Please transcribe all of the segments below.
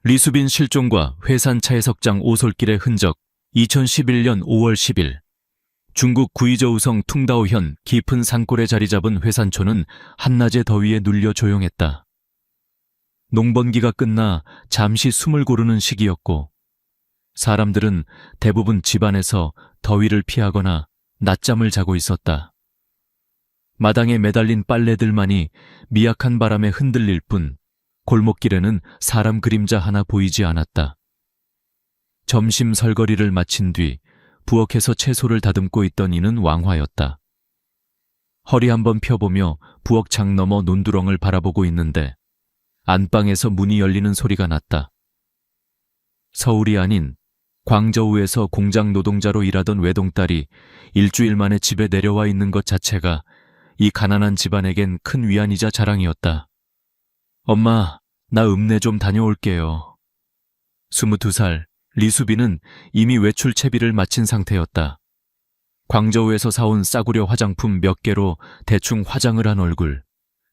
리수빈 실종과 회산 차해석장 오솔길의 흔적. 2011년 5월 10일 중국 구이저우성 퉁다오현 깊은 산골에 자리 잡은 회산초는 한낮의 더위에 눌려 조용했다. 농번기가 끝나 잠시 숨을 고르는 시기였고 사람들은 대부분 집안에서 더위를 피하거나 낮잠을 자고 있었다. 마당에 매달린 빨래들만이 미약한 바람에 흔들릴 뿐 골목길에는 사람 그림자 하나 보이지 않았다. 점심 설거리를 마친 뒤 부엌에서 채소를 다듬고 있던 이는 왕화였다. 허리 한번 펴보며 부엌 창 너머 논두렁을 바라보고 있는데 안방에서 문이 열리는 소리가 났다. 서울이 아닌 광저우에서 공장 노동자로 일하던 외동딸이 일주일 만에 집에 내려와 있는 것 자체가 이 가난한 집안에겐 큰 위안이자 자랑이었다. 엄마, 나 읍내 좀 다녀올게요. 22살 리수빈은 이미 외출 채비를 마친 상태였다. 광저우에서 사온 싸구려 화장품 몇 개로 대충 화장을 한 얼굴,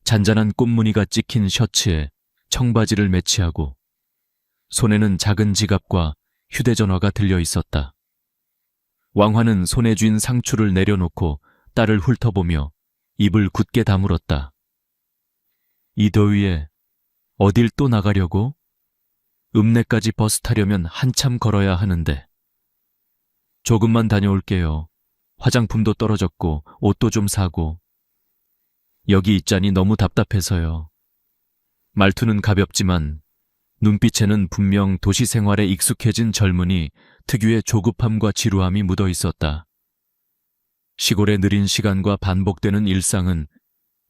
잔잔한 꽃무늬가 찍힌 셔츠에 청바지를 매치하고 손에는 작은 지갑과 휴대전화가 들려 있었다. 왕화는 손에 쥔 상추를 내려놓고 딸을 훑어보며 입을 굳게 다물었다. 이 더위에 어딜 또 나가려고? 읍내까지 버스 타려면 한참 걸어야 하는데. 조금만 다녀올게요. 화장품도 떨어졌고 옷도 좀 사고. 여기 있자니 너무 답답해서요. 말투는 가볍지만 눈빛에는 분명 도시 생활에 익숙해진 젊은이 특유의 조급함과 지루함이 묻어 있었다. 시골의 느린 시간과 반복되는 일상은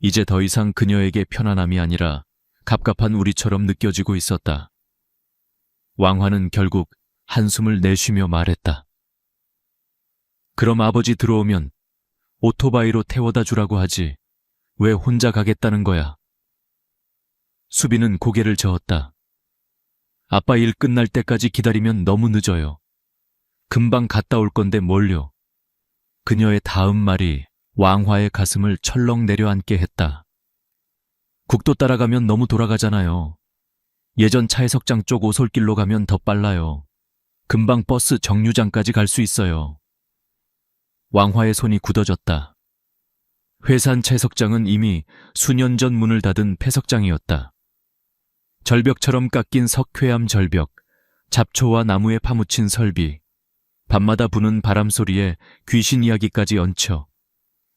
이제 더 이상 그녀에게 편안함이 아니라 갑갑한 우리처럼 느껴지고 있었다. 왕화는 결국 한숨을 내쉬며 말했다. 그럼 아버지 들어오면 오토바이로 태워다 주라고 하지. 왜 혼자 가겠다는 거야? 수빈은 고개를 저었다. 아빠 일 끝날 때까지 기다리면 너무 늦어요. 금방 갔다 올 건데 뭘요? 그녀의 다음 말이 왕화의 가슴을 철렁 내려앉게 했다. 국도 따라가면 너무 돌아가잖아요. 예전 차해석장 쪽 오솔길로 가면 더 빨라요. 금방 버스 정류장까지 갈 수 있어요. 왕화의 손이 굳어졌다. 회산 채석장은 이미 수년 전 문을 닫은 폐석장이었다. 절벽처럼 깎인 석회암 절벽, 잡초와 나무에 파묻힌 설비, 밤마다 부는 바람소리에 귀신 이야기까지 얹혀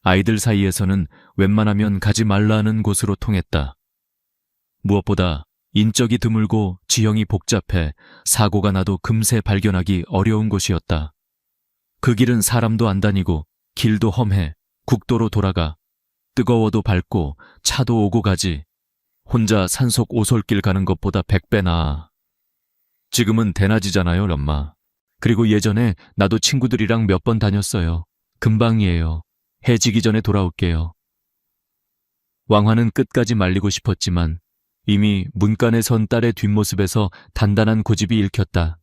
아이들 사이에서는 웬만하면 가지 말라는 곳으로 통했다. 무엇보다 인적이 드물고 지형이 복잡해 사고가 나도 금세 발견하기 어려운 곳이었다. 그 길은 사람도 안 다니고 길도 험해 국도로 돌아가 뜨거워도 밟고 차도 오고 가지. 혼자 산속 오솔길 가는 것보다 100배 나아. 지금은 대낮이잖아요, 엄마. 그리고 예전에 나도 친구들이랑 몇 번 다녔어요. 금방이에요. 해 지기 전에 돌아올게요. 왕화는 끝까지 말리고 싶었지만 이미 문간에 선 딸의 뒷모습에서 단단한 고집이 읽혔다.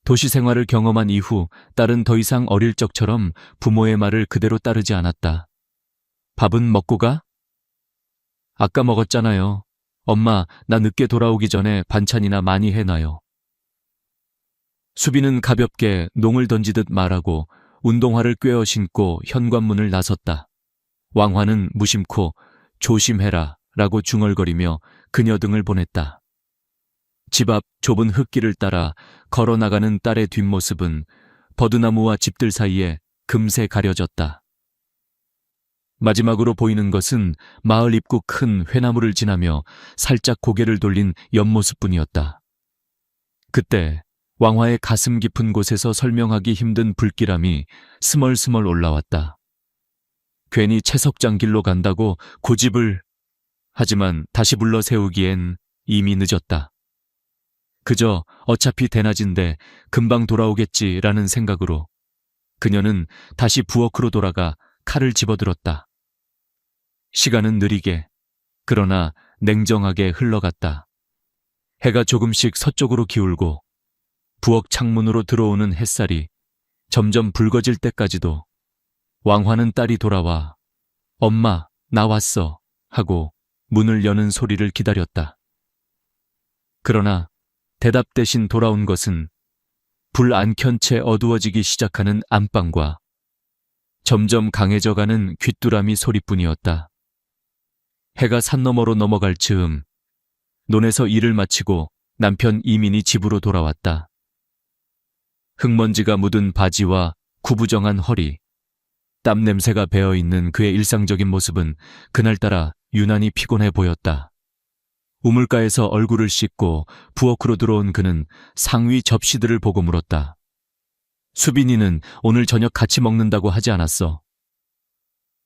도시 생활을 경험한 이후 딸은 더 이상 어릴 적처럼 부모의 말을 그대로 따르지 않았다. 밥은 먹고 가? 아까 먹었잖아요. 엄마, 나 늦게 돌아오기 전에 반찬이나 많이 해놔요. 수빈은 가볍게 농을 던지듯 말하고 운동화를 꿰어 신고 현관문을 나섰다. 왕화는 무심코 조심해라 라고 중얼거리며 그녀 등을 보냈다. 집 앞 좁은 흙길을 따라 걸어나가는 딸의 뒷모습은 버드나무와 집들 사이에 금세 가려졌다. 마지막으로 보이는 것은 마을 입구 큰 회나무를 지나며 살짝 고개를 돌린 옆모습뿐이었다. 그때 왕화의 가슴 깊은 곳에서 설명하기 힘든 불길함이 스멀스멀 올라왔다. 괜히 채석장 길로 간다고 고집을... 하지만 다시 불러 세우기엔 이미 늦었다. 그저 어차피 대낮인데 금방 돌아오겠지라는 생각으로 그녀는 다시 부엌으로 돌아가 칼을 집어들었다. 시간은 느리게, 그러나 냉정하게 흘러갔다. 해가 조금씩 서쪽으로 기울고 부엌 창문으로 들어오는 햇살이 점점 붉어질 때까지도 왕화는 딸이 돌아와 엄마, 나 왔어 하고 문을 여는 소리를 기다렸다. 그러나 대답 대신 돌아온 것은 불 안 켠 채 어두워지기 시작하는 안방과 점점 강해져가는 귀뚜라미 소리뿐이었다. 해가 산 너머로 넘어갈 즈음 논에서 일을 마치고 남편 이민이 집으로 돌아왔다. 흙먼지가 묻은 바지와 구부정한 허리, 땀 냄새가 배어있는 그의 일상적인 모습은 그날따라 유난히 피곤해 보였다. 우물가에서 얼굴을 씻고 부엌으로 들어온 그는 상위 접시들을 보고 물었다. 수빈이는 오늘 저녁 같이 먹는다고 하지 않았어.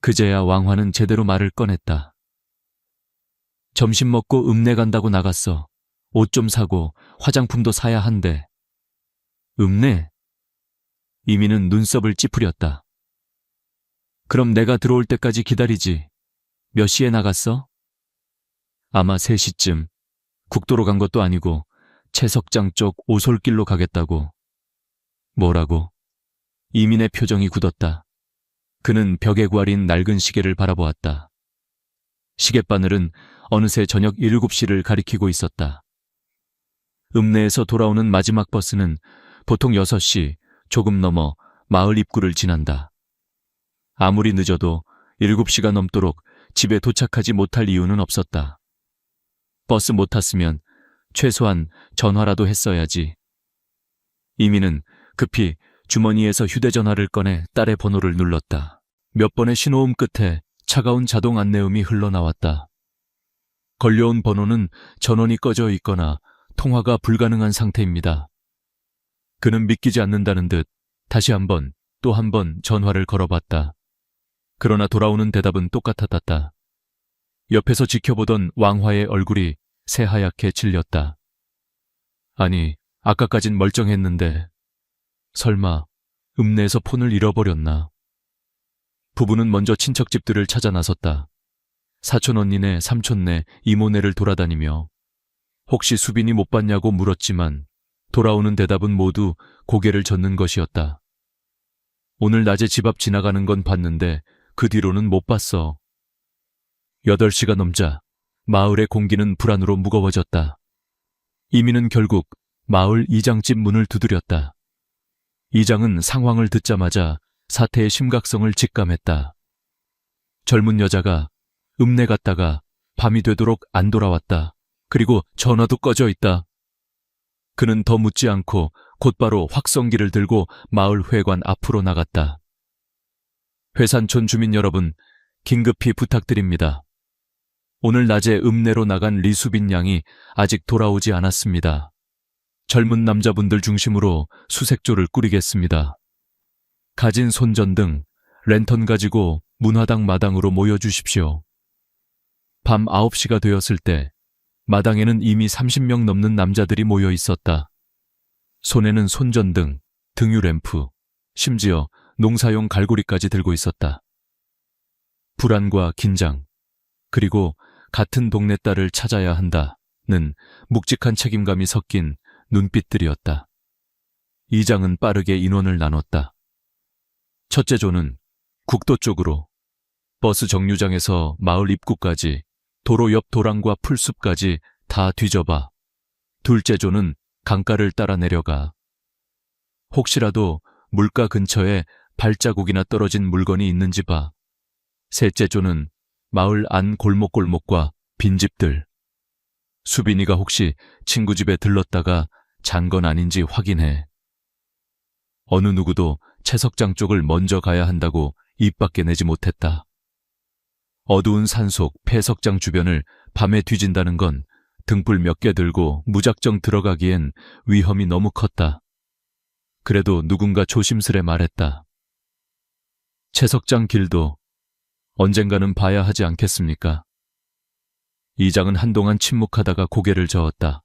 그제야 왕화는 제대로 말을 꺼냈다. 점심 먹고 읍내 간다고 나갔어. 옷 좀 사고 화장품도 사야 한대. 읍내? 이민은 눈썹을 찌푸렸다. 그럼 내가 들어올 때까지 기다리지. 몇 시에 나갔어? 아마 3시쯤. 국도로 간 것도 아니고 채석장 쪽 오솔길로 가겠다고. 뭐라고? 이민의 표정이 굳었다. 그는 벽에 구아린 낡은 시계를 바라보았다. 시계바늘은 어느새 저녁 7시를 가리키고 있었다. 읍내에서 돌아오는 마지막 버스는 보통 6시 조금 넘어 마을 입구를 지난다. 아무리 늦어도 7시가 넘도록 집에 도착하지 못할 이유는 없었다. 버스 못 탔으면 최소한 전화라도 했어야지. 이민은 급히 주머니에서 휴대전화를 꺼내 딸의 번호를 눌렀다. 몇 번의 신호음 끝에 차가운 자동 안내음이 흘러나왔다. 걸려온 번호는 전원이 꺼져 있거나 통화가 불가능한 상태입니다. 그는 믿기지 않는다는 듯 다시 한번 또 한 번 전화를 걸어봤다. 그러나 돌아오는 대답은 똑같았다. 옆에서 지켜보던 왕화의 얼굴이 새하얗게 질렸다. 아니, 아까까진 멀쩡했는데 설마 읍내에서 폰을 잃어버렸나? 부부는 먼저 친척집들을 찾아 나섰다. 사촌 언니네, 삼촌네, 이모네를 돌아다니며 혹시 수빈이 못 봤냐고 물었지만 돌아오는 대답은 모두 고개를 젓는 것이었다. 오늘 낮에 집 앞 지나가는 건 봤는데 그 뒤로는 못 봤어. 8시가 넘자 마을의 공기는 불안으로 무거워졌다. 이민은 결국 마을 이장집 문을 두드렸다. 이장은 상황을 듣자마자 사태의 심각성을 직감했다. 젊은 여자가 읍내 갔다가 밤이 되도록 안 돌아왔다. 그리고 전화도 꺼져 있다. 그는 더 묻지 않고 곧바로 확성기를 들고 마을 회관 앞으로 나갔다. 회산촌 주민 여러분, 긴급히 부탁드립니다. 오늘 낮에 읍내로 나간 리수빈 양이 아직 돌아오지 않았습니다. 젊은 남자분들 중심으로 수색조를 꾸리겠습니다. 가진 손전등, 랜턴 가지고 문화당 마당으로 모여주십시오. 밤 9시가 되었을 때 마당에는 이미 30명 넘는 남자들이 모여 있었다. 손에는 손전등, 등유램프, 심지어 농사용 갈고리까지 들고 있었다. 불안과 긴장, 그리고 같은 동네 딸을 찾아야 한다는 묵직한 책임감이 섞인 눈빛들이었다. 이장은 빠르게 인원을 나눴다. 첫째 조는 국도 쪽으로, 버스 정류장에서 마을 입구까지, 도로 옆 도랑과 풀숲까지 다 뒤져봐. 둘째 조는 강가를 따라 내려가. 혹시라도 물가 근처에 발자국이나 떨어진 물건이 있는지 봐. 셋째 조는 마을 안 골목골목과 빈집들. 수빈이가 혹시 친구 집에 들렀다가 잔 건 아닌지 확인해. 어느 누구도 채석장 쪽을 먼저 가야 한다고 입 밖에 내지 못했다. 어두운 산속 폐석장 주변을 밤에 뒤진다는 건 등불 몇 개 들고 무작정 들어가기엔 위험이 너무 컸다. 그래도 누군가 조심스레 말했다. 채석장 길도 언젠가는 봐야 하지 않겠습니까? 이장은 한동안 침묵하다가 고개를 저었다.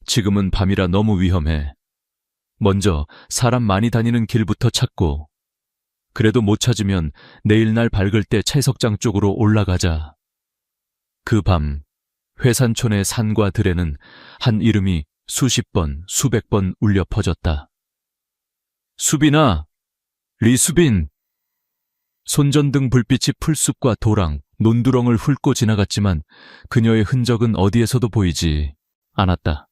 지금은 밤이라 너무 위험해. 먼저 사람 많이 다니는 길부터 찾고, 그래도 못 찾으면 내일 날 밝을 때 채석장 쪽으로 올라가자. 그 밤 회산촌의 산과 들에는 한 이름이 수십 번, 수백 번 울려 퍼졌다. 수빈아! 리수빈! 손전등 불빛이 풀숲과 도랑, 논두렁을 훑고 지나갔지만 그녀의 흔적은 어디에서도 보이지 않았다.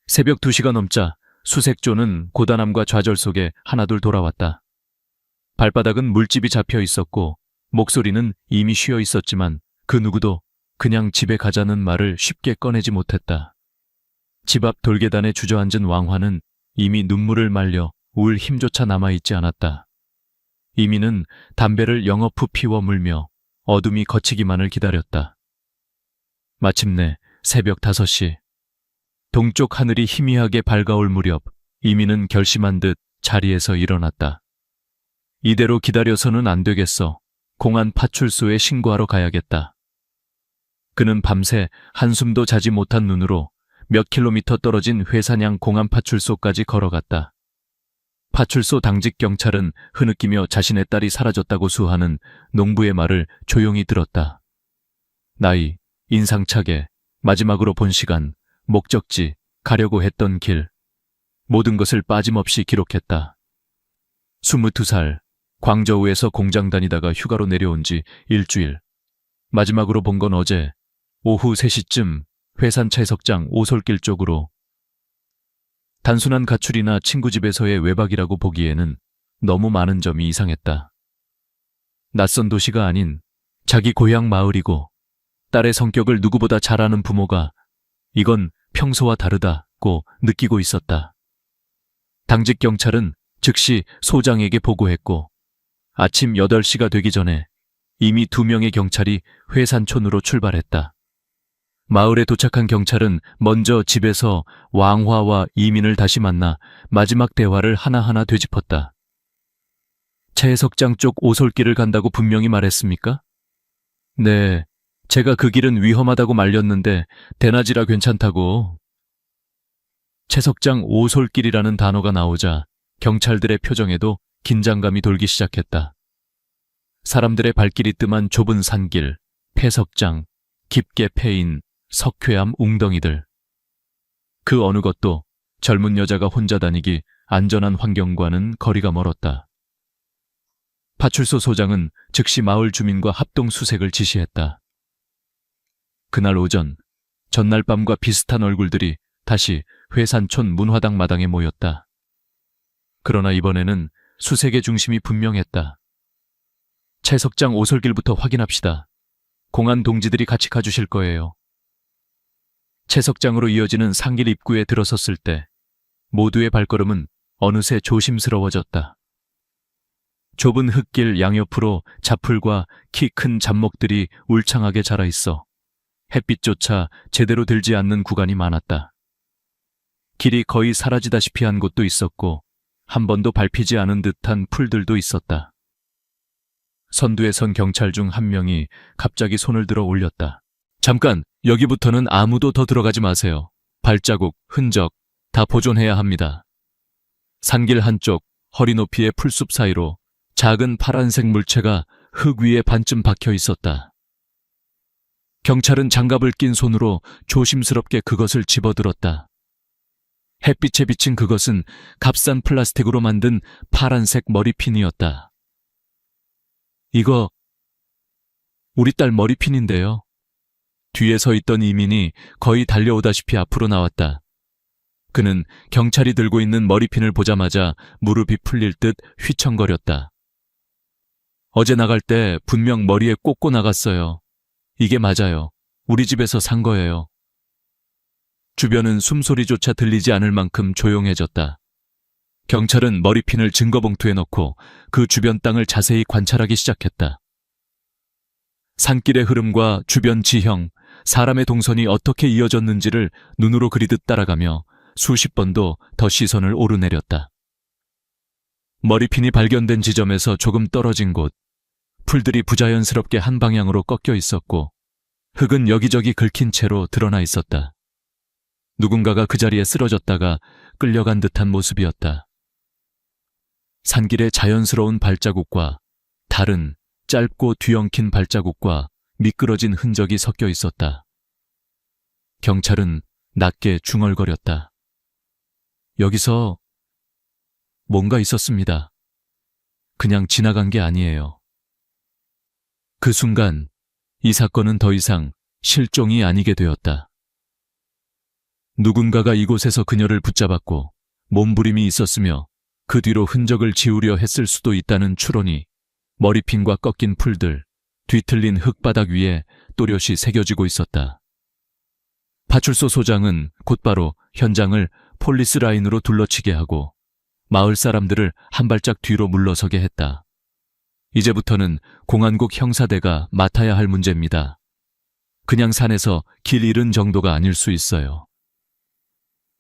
새벽 2시가 넘자 수색조는 고단함과 좌절 속에 하나둘 돌아왔다. 발바닥은 물집이 잡혀 있었고 목소리는 이미 쉬어 있었지만 그 누구도 그냥 집에 가자는 말을 쉽게 꺼내지 못했다. 집 앞 돌계단에 주저앉은 왕화는 이미 눈물을 말려 울 힘조차 남아있지 않았다. 이민은 담배를 영업 후 피워 물며 어둠이 걷히기만을 기다렸다. 마침내 새벽 5시. 동쪽 하늘이 희미하게 밝아올 무렵 이민은 결심한 듯 자리에서 일어났다. 이대로 기다려서는 안 되겠어. 공안 파출소에 신고하러 가야겠다. 그는 밤새 한숨도 자지 못한 눈으로 몇 킬로미터 떨어진 회산양 공안 파출소까지 걸어갔다. 파출소 당직 경찰은 흐느끼며 자신의 딸이 사라졌다고 수하는 농부의 말을 조용히 들었다. 나이, 인상착에, 마지막으로 본 시간, 목적지, 가려고 했던 길, 모든 것을 빠짐없이 기록했다. 22살, 광저우에서 공장 다니다가 휴가로 내려온 지 일주일. 마지막으로 본 건 어제 오후 3시쯤 회산 채석장 오솔길 쪽으로. 단순한 가출이나 친구 집에서의 외박이라고 보기에는 너무 많은 점이 이상했다. 낯선 도시가 아닌 자기 고향 마을이고 딸의 성격을 누구보다 잘 아는 부모가 이건 평소와 다르다고 느끼고 있었다. 당직 경찰은 즉시 소장에게 보고했고 아침 8시가 되기 전에 이미 2명의 경찰이 회산촌으로 출발했다. 마을에 도착한 경찰은 먼저 집에서 왕화와 이민을 다시 만나 마지막 대화를 하나하나 되짚었다. 채석장 쪽 오솔길을 간다고 분명히 말했습니까? 네, 제가 그 길은 위험하다고 말렸는데 대낮이라 괜찮다고. 채석장 오솔길이라는 단어가 나오자 경찰들의 표정에도 긴장감이 돌기 시작했다. 사람들의 발길이 뜸한 좁은 산길, 폐석장, 깊게 패인 석회암 웅덩이들. 그 어느 것도 젊은 여자가 혼자 다니기 안전한 환경과는 거리가 멀었다. 파출소 소장은 즉시 마을 주민과 합동 수색을 지시했다. 그날 오전, 전날 밤과 비슷한 얼굴들이 다시 회산촌 문화당 마당에 모였다. 그러나 이번에는 수색의 중심이 분명했다. 채석장 오솔길부터 확인합시다. 공안 동지들이 같이 가주실 거예요. 채석장으로 이어지는 산길 입구에 들어섰을 때 모두의 발걸음은 어느새 조심스러워졌다. 좁은 흙길 양옆으로 자풀과 키 큰 잡목들이 울창하게 자라있어 햇빛조차 제대로 들지 않는 구간이 많았다. 길이 거의 사라지다시피 한 곳도 있었고 한 번도 밟히지 않은 듯한 풀들도 있었다. 선두에 선 경찰 중 한 명이 갑자기 손을 들어 올렸다. 잠깐, 여기부터는 아무도 더 들어가지 마세요. 발자국, 흔적 다 보존해야 합니다. 산길 한쪽 허리 높이의 풀숲 사이로 작은 파란색 물체가 흙 위에 반쯤 박혀 있었다. 경찰은 장갑을 낀 손으로 조심스럽게 그것을 집어들었다. 햇빛에 비친 그것은 값싼 플라스틱으로 만든 파란색 머리핀이었다. 이거 우리 딸 머리핀인데요. 뒤에 서 있던 이민이 거의 달려오다시피 앞으로 나왔다. 그는 경찰이 들고 있는 머리핀을 보자마자 무릎이 풀릴 듯 휘청거렸다. 어제 나갈 때 분명 머리에 꽂고 나갔어요. 이게 맞아요. 우리 집에서 산 거예요. 주변은 숨소리조차 들리지 않을 만큼 조용해졌다. 경찰은 머리핀을 증거봉투에 넣고 그 주변 땅을 자세히 관찰하기 시작했다. 산길의 흐름과 주변 지형, 사람의 동선이 어떻게 이어졌는지를 눈으로 그리듯 따라가며 수십 번도 더 시선을 오르내렸다. 머리핀이 발견된 지점에서 조금 떨어진 곳, 풀들이 부자연스럽게 한 방향으로 꺾여 있었고 흙은 여기저기 긁힌 채로 드러나 있었다. 누군가가 그 자리에 쓰러졌다가 끌려간 듯한 모습이었다. 산길의 자연스러운 발자국과 다른 짧고 뒤엉킨 발자국과 미끄러진 흔적이 섞여 있었다. 경찰은 낮게 중얼거렸다. 여기서 뭔가 있었습니다. 그냥 지나간 게 아니에요. 그 순간 이 사건은 더 이상 실종이 아니게 되었다. 누군가가 이곳에서 그녀를 붙잡았고 몸부림이 있었으며 그 뒤로 흔적을 지우려 했을 수도 있다는 추론이 머리핀과 꺾인 풀들, 뒤틀린 흙바닥 위에 또렷이 새겨지고 있었다. 파출소 소장은 곧바로 현장을 폴리스 라인으로 둘러치게 하고 마을 사람들을 한 발짝 뒤로 물러서게 했다. 이제부터는 공안국 형사대가 맡아야 할 문제입니다. 그냥 산에서 길 잃은 정도가 아닐 수 있어요.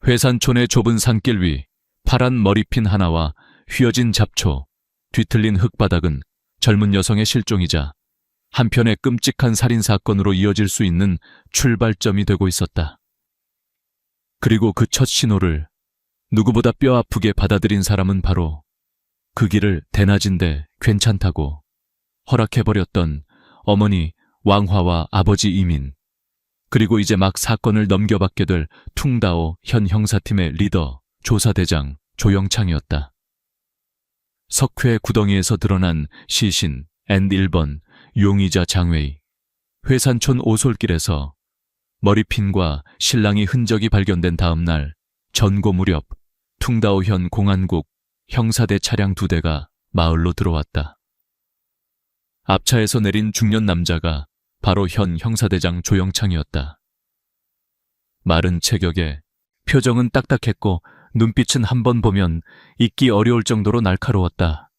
회산촌의 좁은 산길 위 파란 머리핀 하나와 휘어진 잡초, 뒤틀린 흙바닥은 젊은 여성의 실종이자 한편의 끔찍한 살인사건으로 이어질 수 있는 출발점이 되고 있었다. 그리고 그 첫 신호를 누구보다 뼈아프게 받아들인 사람은 바로 그 길을 대낮인데 괜찮다고 허락해버렸던 어머니 왕화와 아버지 이민, 그리고 이제 막 사건을 넘겨받게 될 퉁다오 현 형사팀의 리더 조사대장 조영창이었다. 석회 구덩이에서 드러난 시신 N1번 용의자 장외의 회산촌 오솔길에서 머리핀과 신랑이 흔적이 발견된 다음 날 전고 무렵 퉁다오 현 공안국 형사대 차량 2대가 마을로 들어왔다. 앞차에서 내린 중년 남자가 바로 현 형사대장 조영창이었다. 마른 체격에 표정은 딱딱했고 눈빛은 한 번 보면 잊기 어려울 정도로 날카로웠다.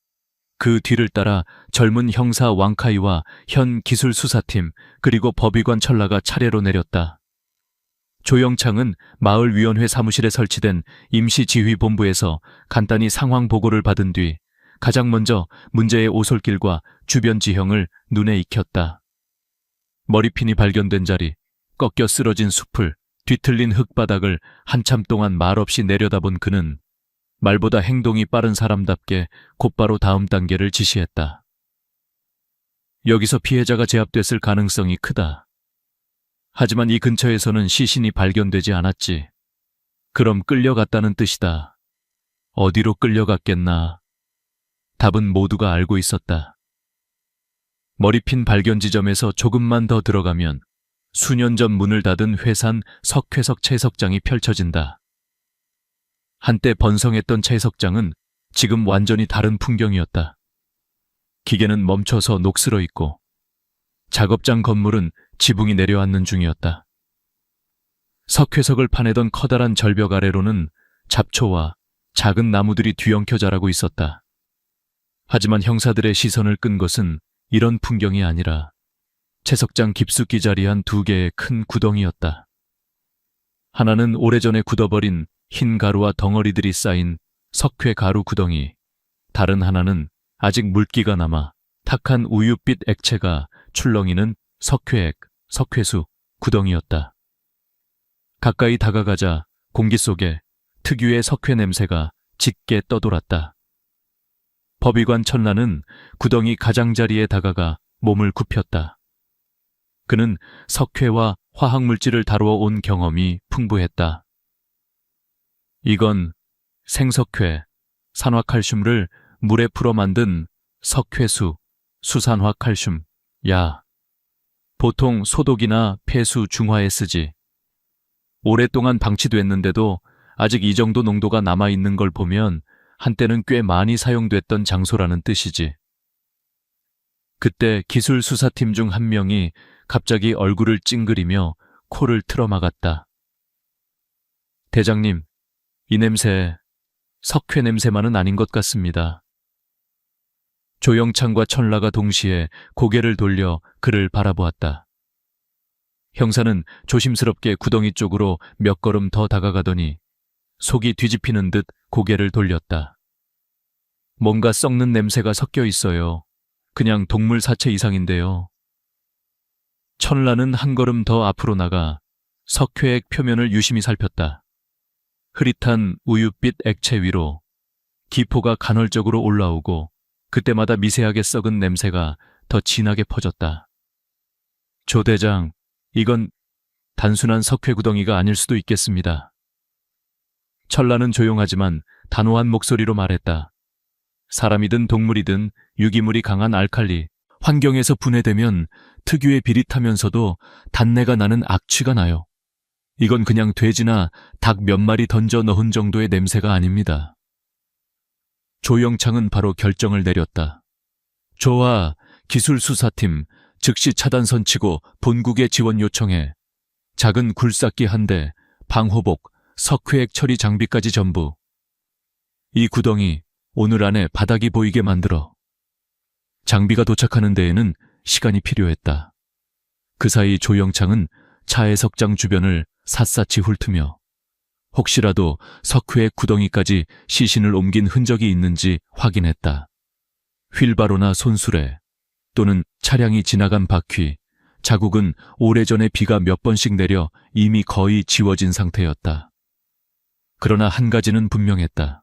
그 뒤를 따라 젊은 형사 왕카이와 현 기술수사팀 그리고 법의관 철라가 차례로 내렸다. 조영창은 마을위원회 사무실에 설치된 임시지휘본부에서 간단히 상황 보고를 받은 뒤 가장 먼저 문제의 오솔길과 주변 지형을 눈에 익혔다. 머리핀이 발견된 자리, 꺾여 쓰러진 숲을, 뒤틀린 흙바닥을 한참 동안 말없이 내려다본 그는 말보다 행동이 빠른 사람답게 곧바로 다음 단계를 지시했다. 여기서 피해자가 제압됐을 가능성이 크다. 하지만 이 근처에서는 시신이 발견되지 않았지. 그럼 끌려갔다는 뜻이다. 어디로 끌려갔겠나? 답은 모두가 알고 있었다. 머리핀 발견 지점에서 조금만 더 들어가면 수년 전 문을 닫은 회산 석회석 채석장이 펼쳐진다. 한때 번성했던 채석장은 지금 완전히 다른 풍경이었다. 기계는 멈춰서 녹슬어 있고 작업장 건물은 지붕이 내려앉는 중이었다. 석회석을 파내던 커다란 절벽 아래로는 잡초와 작은 나무들이 뒤엉켜 자라고 있었다. 하지만 형사들의 시선을 끈 것은 이런 풍경이 아니라 채석장 깊숙이 자리한 2개의 큰 구덩이였다. 하나는 오래전에 굳어버린 흰 가루와 덩어리들이 쌓인 석회 가루 구덩이, 다른 하나는 아직 물기가 남아 탁한 우유빛 액체가 출렁이는 석회액, 석회수 구덩이였다. 가까이 다가가자 공기 속에 특유의 석회 냄새가 짙게 떠돌았다. 법의관 천라는 구덩이 가장자리에 다가가 몸을 굽혔다. 그는 석회와 화학물질을 다루어 온 경험이 풍부했다. 이건 생석회, 산화칼슘을 물에 풀어 만든 석회수, 수산화칼슘, 야. 보통 소독이나 폐수 중화에 쓰지. 오랫동안 방치됐는데도 아직 이 정도 농도가 남아있는 걸 보면 한때는 꽤 많이 사용됐던 장소라는 뜻이지. 그때 기술수사팀 중 한 명이 갑자기 얼굴을 찡그리며 코를 틀어막았다. 대장님, 이 냄새, 석회 냄새만은 아닌 것 같습니다. 조영창과 천라가 동시에 고개를 돌려 그를 바라보았다. 형사는 조심스럽게 구덩이 쪽으로 몇 걸음 더 다가가더니 속이 뒤집히는 듯 고개를 돌렸다. 뭔가 썩는 냄새가 섞여 있어요. 그냥 동물 사체 이상인데요. 천라는 한 걸음 더 앞으로 나가 석회액 표면을 유심히 살폈다. 흐릿한 우유빛 액체 위로 기포가 간헐적으로 올라오고 그때마다 미세하게 썩은 냄새가 더 진하게 퍼졌다. 조 대장, 이건 단순한 석회 구덩이가 아닐 수도 있겠습니다. 천라는 조용하지만 단호한 목소리로 말했다. 사람이든 동물이든 유기물이 강한 알칼리, 환경에서 분해되면 특유의 비릿하면서도 단내가 나는 악취가 나요. 이건 그냥 돼지나 닭 몇 마리 던져 넣은 정도의 냄새가 아닙니다. 조영창은 바로 결정을 내렸다. 좋아, 기술수사팀 즉시 차단선 치고 본국에 지원 요청해. 작은 굴삭기 한 대, 방호복, 석회액 처리 장비까지 전부. 이 구덩이 오늘 안에 바닥이 보이게 만들어. 장비가 도착하는 데에는 시간이 필요했다. 그 사이 조영창은 차해석장 주변을 샅샅이 훑으며 혹시라도 석회의 구덩이까지 시신을 옮긴 흔적이 있는지 확인했다. 휠바로나 손수레 또는 차량이 지나간 바퀴, 자국은 오래전에 비가 몇 번씩 내려 이미 거의 지워진 상태였다. 그러나 한 가지는 분명했다.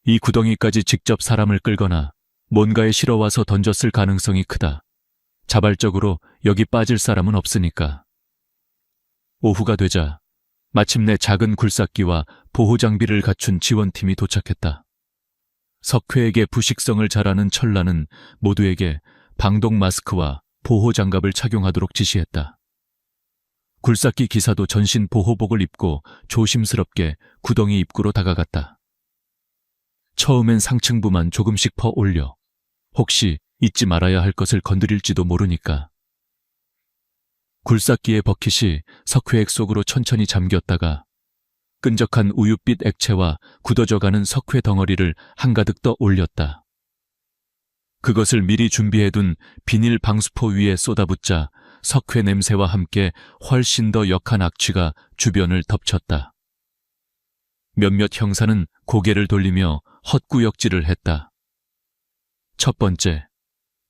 이 구덩이까지 직접 사람을 끌거나 뭔가에 실어와서 던졌을 가능성이 크다. 자발적으로 여기 빠질 사람은 없으니까. 오후가 되자 마침내 작은 굴삭기와 보호장비를 갖춘 지원팀이 도착했다. 석회에게 부식성을 잘 아는 철라는 모두에게 방독 마스크와 보호장갑을 착용하도록 지시했다. 굴삭기 기사도 전신 보호복을 입고 조심스럽게 구덩이 입구로 다가갔다. 처음엔 상층부만 조금씩 퍼 올려 혹시 잊지 말아야 할 것을 건드릴지도 모르니까. 굴삭기의 버킷이 석회액 속으로 천천히 잠겼다가 끈적한 우윳빛 액체와 굳어져가는 석회 덩어리를 한가득 떠 올렸다. 그것을 미리 준비해둔 비닐 방수포 위에 쏟아붓자 석회 냄새와 함께 훨씬 더 역한 악취가 주변을 덮쳤다. 몇몇 형사는 고개를 돌리며 헛구역질을 했다. 첫 번째,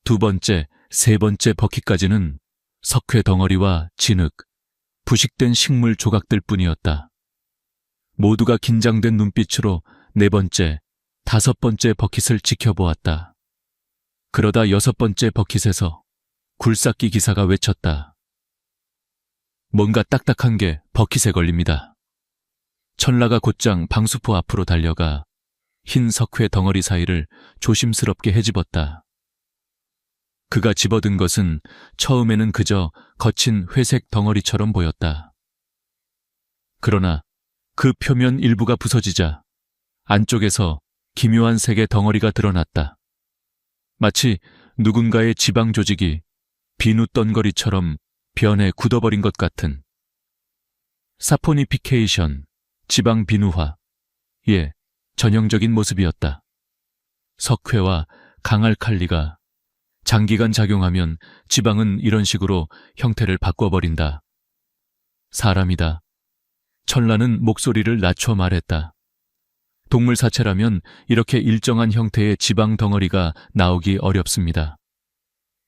두 번째, 세 번째 버킷까지는 석회 덩어리와 진흙, 부식된 식물 조각들 뿐이었다. 모두가 긴장된 눈빛으로 네 번째, 다섯 번째 버킷을 지켜보았다. 그러다 여섯 번째 버킷에서 굴삭기 기사가 외쳤다. 뭔가 딱딱한 게 버킷에 걸립니다. 천라가 곧장 방수포 앞으로 달려가 흰 석회 덩어리 사이를 조심스럽게 헤집었다. 그가 집어든 것은 처음에는 그저 거친 회색 덩어리처럼 보였다. 그러나 그 표면 일부가 부서지자 안쪽에서 기묘한 색의 덩어리가 드러났다. 마치 누군가의 지방 조직이 비누 떤거리처럼 변해 굳어버린 것 같은. 사포니피케이션, 지방 비누화, 예, 전형적인 모습이었다. 석회와 강알칼리가 장기간 작용하면 지방은 이런 식으로 형태를 바꿔버린다. 사람이다. 천라는 목소리를 낮춰 말했다. 동물 사체라면 이렇게 일정한 형태의 지방 덩어리가 나오기 어렵습니다.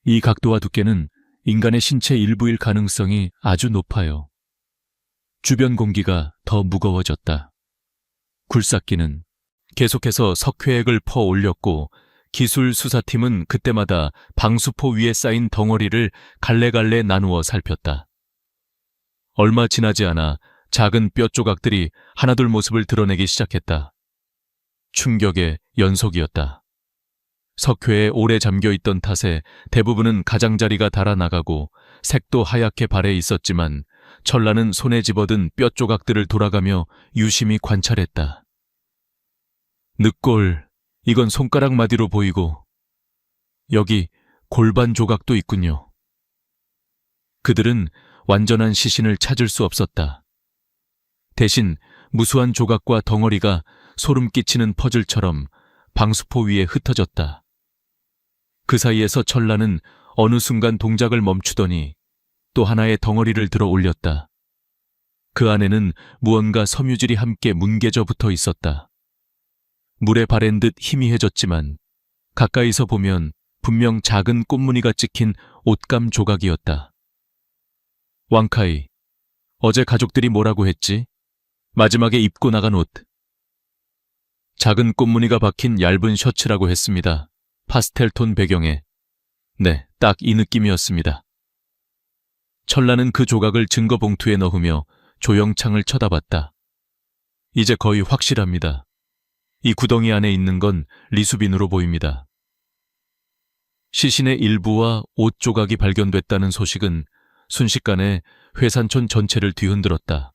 이 각도와 두께는 인간의 신체 일부일 가능성이 아주 높아요. 주변 공기가 더 무거워졌다. 굴삭기는 계속해서 석회액을 퍼 올렸고 기술 수사팀은 그때마다 방수포 위에 쌓인 덩어리를 갈래갈래 나누어 살폈다. 얼마 지나지 않아 작은 뼈 조각들이 하나둘 모습을 드러내기 시작했다. 충격의 연속이었다. 석회에 오래 잠겨있던 탓에 대부분은 가장자리가 달아나가고 색도 하얗게 발해 있었지만 천라는 손에 집어든 뼈 조각들을 돌아가며 유심히 관찰했다. 늑골, 이건 손가락 마디로 보이고 여기 골반 조각도 있군요. 그들은 완전한 시신을 찾을 수 없었다. 대신 무수한 조각과 덩어리가 소름 끼치는 퍼즐처럼 방수포 위에 흩어졌다. 그 사이에서 천라는 어느 순간 동작을 멈추더니 또 하나의 덩어리를 들어 올렸다. 그 안에는 무언가 섬유질이 함께 뭉개져 붙어 있었다. 물에 바랜 듯 희미해졌지만 가까이서 보면 분명 작은 꽃무늬가 찍힌 옷감 조각이었다. 왕카이, 어제 가족들이 뭐라고 했지? 마지막에 입고 나간 옷. 작은 꽃무늬가 박힌 얇은 셔츠라고 했습니다. 파스텔톤 배경에. 네, 딱 이 느낌이었습니다. 천라는 그 조각을 증거 봉투에 넣으며 조영창을 쳐다봤다. 이제 거의 확실합니다. 이 구덩이 안에 있는 건 리수빈으로 보입니다. 시신의 일부와 옷 조각이 발견됐다는 소식은 순식간에 회산촌 전체를 뒤흔들었다.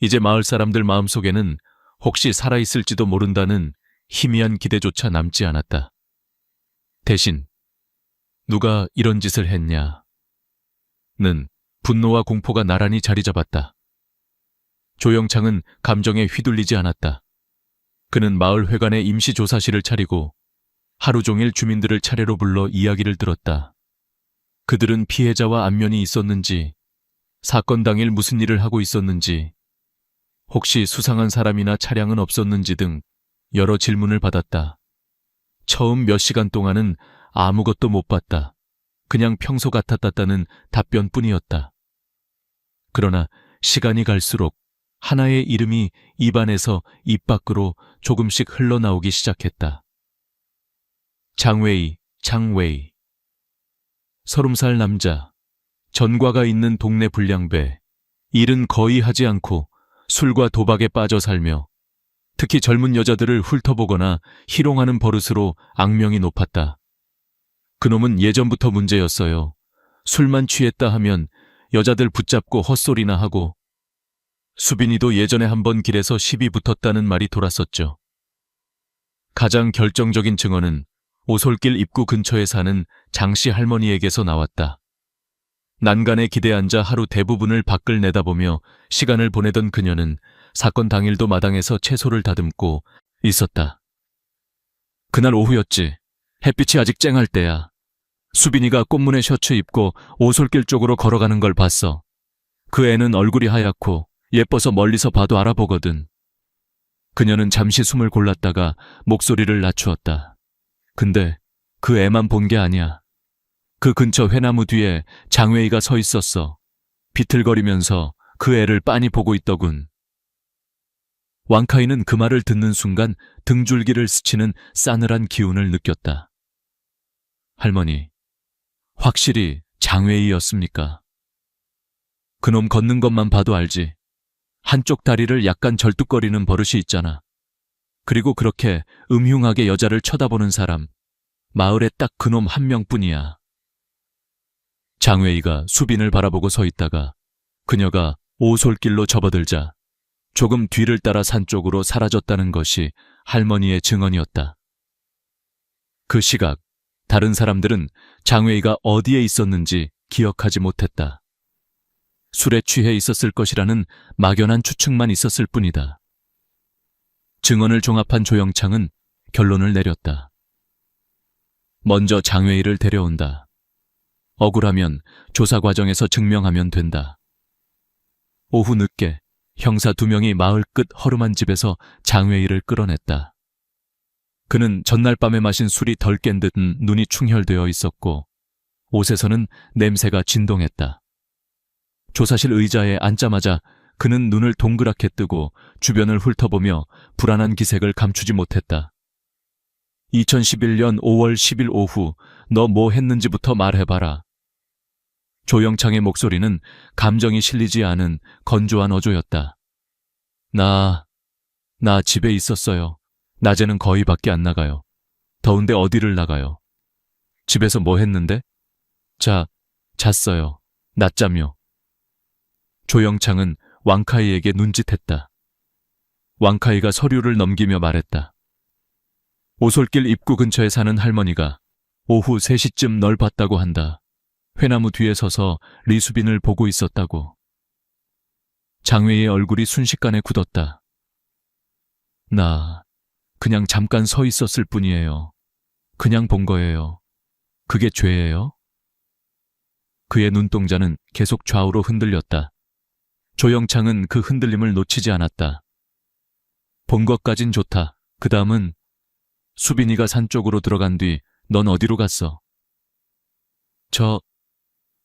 이제 마을 사람들 마음속에는 혹시 살아있을지도 모른다는 희미한 기대조차 남지 않았다. 대신 누가 이런 짓을 했냐? 는 분노와 공포가 나란히 자리 잡았다. 조영창은 감정에 휘둘리지 않았다. 그는 마을 회관에 임시조사실을 차리고 하루 종일 주민들을 차례로 불러 이야기를 들었다. 그들은 피해자와 안면이 있었는지, 사건 당일 무슨 일을 하고 있었는지, 혹시 수상한 사람이나 차량은 없었는지 등 여러 질문을 받았다. 처음 몇 시간 동안은 아무것도 못 봤다. 그냥 평소 같았다는 답변뿐이었다. 그러나 시간이 갈수록 하나의 이름이 입안에서 입 밖으로 조금씩 흘러나오기 시작했다. 장웨이, 장웨이. 30살 남자, 전과가 있는 동네 불량배, 일은 거의 하지 않고 술과 도박에 빠져 살며 특히 젊은 여자들을 훑어보거나 희롱하는 버릇으로 악명이 높았다. 그놈은 예전부터 문제였어요. 술만 취했다 하면 여자들 붙잡고 헛소리나 하고, 수빈이도 예전에 한번 길에서 시비 붙었다는 말이 돌았었죠. 가장 결정적인 증언은 오솔길 입구 근처에 사는 장씨 할머니에게서 나왔다. 난간에 기대앉아 하루 대부분을 밖을 내다보며 시간을 보내던 그녀는 사건 당일도 마당에서 채소를 다듬고 있었다. 그날 오후였지. 햇빛이 아직 쨍할 때야. 수빈이가 꽃무늬 셔츠 입고 오솔길 쪽으로 걸어가는 걸 봤어. 그 애는 얼굴이 하얗고 예뻐서 멀리서 봐도 알아보거든. 그녀는 잠시 숨을 골랐다가 목소리를 낮추었다. 근데 그 애만 본 게 아니야. 그 근처 회나무 뒤에 장웨이가 서 있었어. 비틀거리면서 그 애를 빤히 보고 있더군. 왕카이는 그 말을 듣는 순간 등줄기를 스치는 싸늘한 기운을 느꼈다. 할머니, 확실히 장웨이였습니까? 그놈 걷는 것만 봐도 알지. 한쪽 다리를 약간 절뚝거리는 버릇이 있잖아. 그리고 그렇게 음흉하게 여자를 쳐다보는 사람, 마을에 딱 그놈 한 명뿐이야. 장웨이가 수빈을 바라보고 서 있다가 그녀가 오솔길로 접어들자 조금 뒤를 따라 산 쪽으로 사라졌다는 것이 할머니의 증언이었다. 그 시각, 다른 사람들은 장웨이가 어디에 있었는지 기억하지 못했다. 술에 취해 있었을 것이라는 막연한 추측만 있었을 뿐이다. 증언을 종합한 조영창은 결론을 내렸다. 먼저 장웨이를 데려온다. 억울하면 조사 과정에서 증명하면 된다. 오후 늦게 형사 2명이 마을 끝 허름한 집에서 장웨이를 끌어냈다. 그는 전날 밤에 마신 술이 덜 깬 듯 눈이 충혈되어 있었고 옷에서는 냄새가 진동했다. 조사실 의자에 앉자마자 그는 눈을 동그랗게 뜨고 주변을 훑어보며 불안한 기색을 감추지 못했다. 2011년 5월 10일 오후 너 뭐 했는지부터 말해봐라. 조영창의 목소리는 감정이 실리지 않은 건조한 어조였다. 나 집에 있었어요. 낮에는 거의 밖에 안 나가요. 더운데 어디를 나가요? 집에서 뭐 했는데? 잤어요. 낮잠요. 조영창은 왕카이에게 눈짓했다. 왕카이가 서류를 넘기며 말했다. 오솔길 입구 근처에 사는 할머니가 오후 3시쯤 널 봤다고 한다. 회나무 뒤에 서서 리수빈을 보고 있었다고. 장웨이의 얼굴이 순식간에 굳었다. 나 그냥 잠깐 서 있었을 뿐이에요. 그냥 본 거예요. 그게 죄예요? 그의 눈동자는 계속 좌우로 흔들렸다. 조영창은 그 흔들림을 놓치지 않았다. 본 것까진 좋다. 그 다음은 수빈이가 산 쪽으로 들어간 뒤 넌 어디로 갔어?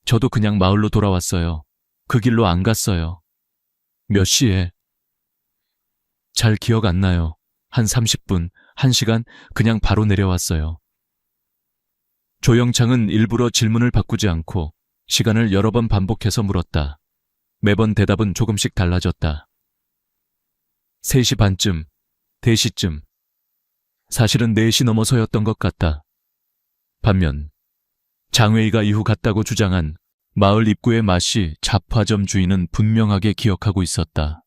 저도 그냥 마을로 돌아왔어요. 그 길로 안 갔어요. 몇 시에? 잘 기억 안 나요. 한 30분, 1시간 그냥 바로 내려왔어요. 조영창은 일부러 질문을 바꾸지 않고 시간을 여러 번 반복해서 물었다. 매번 대답은 조금씩 달라졌다. 3시 반쯤, 4시쯤. 사실은 4시 넘어서였던 것 같다. 반면 장웨이가 이후 갔다고 주장한 마을 입구의 마씨 잡화점 주인은 분명하게 기억하고 있었다.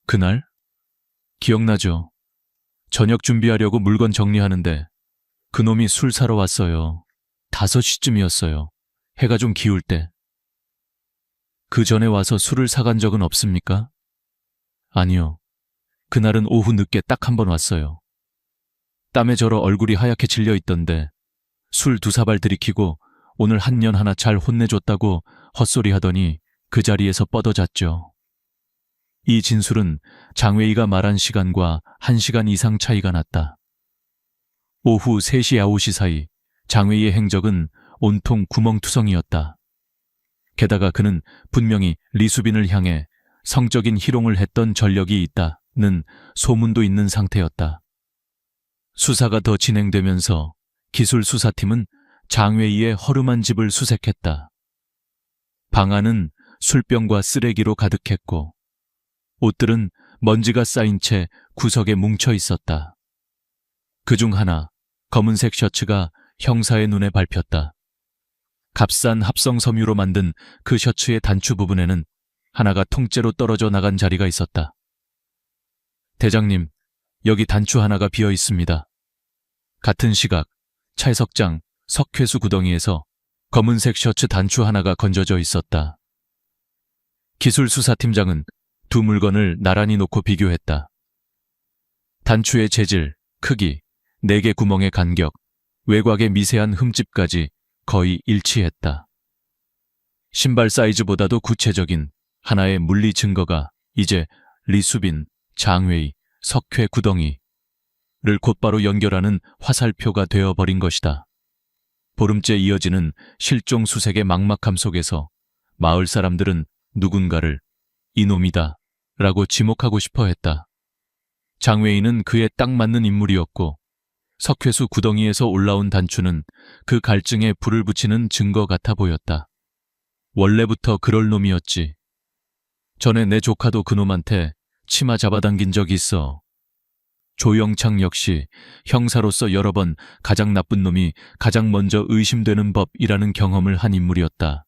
그날? 기억나죠? 저녁 준비하려고 물건 정리하는데 그놈이 술 사러 왔어요. 5시쯤이었어요. 해가 좀 기울 때. 그 전에 와서 술을 사간 적은 없습니까? 아니요. 그날은 오후 늦게 딱 한 번 왔어요. 땀에 절어 얼굴이 하얗게 질려 있던데 술 2사발 들이키고 오늘 한 년 하나 잘 혼내줬다고 헛소리 하더니 그 자리에서 뻗어잤죠. 이 진술은 장웨이가 말한 시간과 1시간 이상 차이가 났다. 오후 3시 9시 사이 장웨이의 행적은 온통 구멍투성이었다. 게다가 그는 분명히 리수빈을 향해 성적인 희롱을 했던 전력이 있다는 소문도 있는 상태였다. 수사가 더 진행되면서 기술수사팀은 장웨이의 허름한 집을 수색했다. 방 안은 술병과 쓰레기로 가득했고 옷들은 먼지가 쌓인 채 구석에 뭉쳐 있었다. 그중 하나, 검은색 셔츠가 형사의 눈에 밟혔다. 값싼 합성 섬유로 만든 그 셔츠의 단추 부분에는 하나가 통째로 떨어져 나간 자리가 있었다. 대장님, 여기 단추 하나가 비어 있습니다. 같은 시각, 차석장 석회수 구덩이에서 검은색 셔츠 단추 하나가 건져져 있었다. 기술수사팀장은 두 물건을 나란히 놓고 비교했다. 단추의 재질, 크기, 4개 구멍의 간격, 외곽의 미세한 흠집까지 거의 일치했다. 신발 사이즈보다도 구체적인 하나의 물리 증거가 이제 리수빈, 장웨이, 석회 구덩이를 곧바로 연결하는 화살표가 되어버린 것이다. 보름째 이어지는 실종 수색의 막막함 속에서 마을 사람들은 누군가를 이놈이다 라고 지목하고 싶어 했다. 장웨이는 그에 딱 맞는 인물이었고 석회수 구덩이에서 올라온 단추는 그 갈증에 불을 붙이는 증거 같아 보였다. 원래부터 그럴 놈이었지. 전에 내 조카도 그놈한테 치마 잡아당긴 적이 있어. 조영창 역시 형사로서 여러 번 가장 나쁜 놈이 가장 먼저 의심되는 법이라는 경험을 한 인물이었다.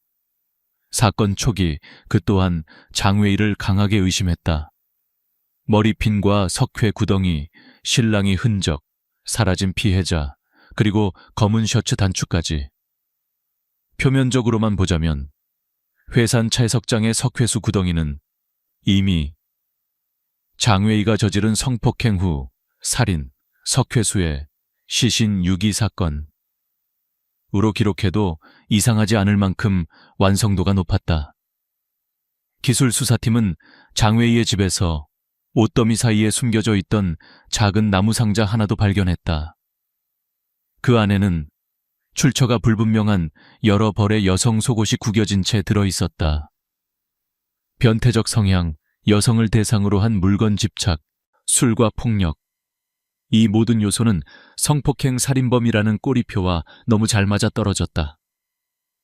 사건 초기 그 또한 장웨이를 강하게 의심했다. 머리핀과 석회 구덩이, 실랑이 흔적, 사라진 피해자, 그리고 검은 셔츠 단추까지. 표면적으로만 보자면 회산 차석장의 석회수 구덩이는 이미 장웨이가 저지른 성폭행 후 살인, 석회수의 시신 유기 사건 으로 기록해도 이상하지 않을 만큼 완성도가 높았다. 기술수사팀은 장웨이의 집에서 옷더미 사이에 숨겨져 있던 작은 나무 상자 하나도 발견했다. 그 안에는 출처가 불분명한 여러 벌의 여성 속옷이 구겨진 채 들어있었다. 변태적 성향, 여성을 대상으로 한 물건 집착, 술과 폭력. 이 모든 요소는 성폭행 살인범이라는 꼬리표와 너무 잘 맞아떨어졌다.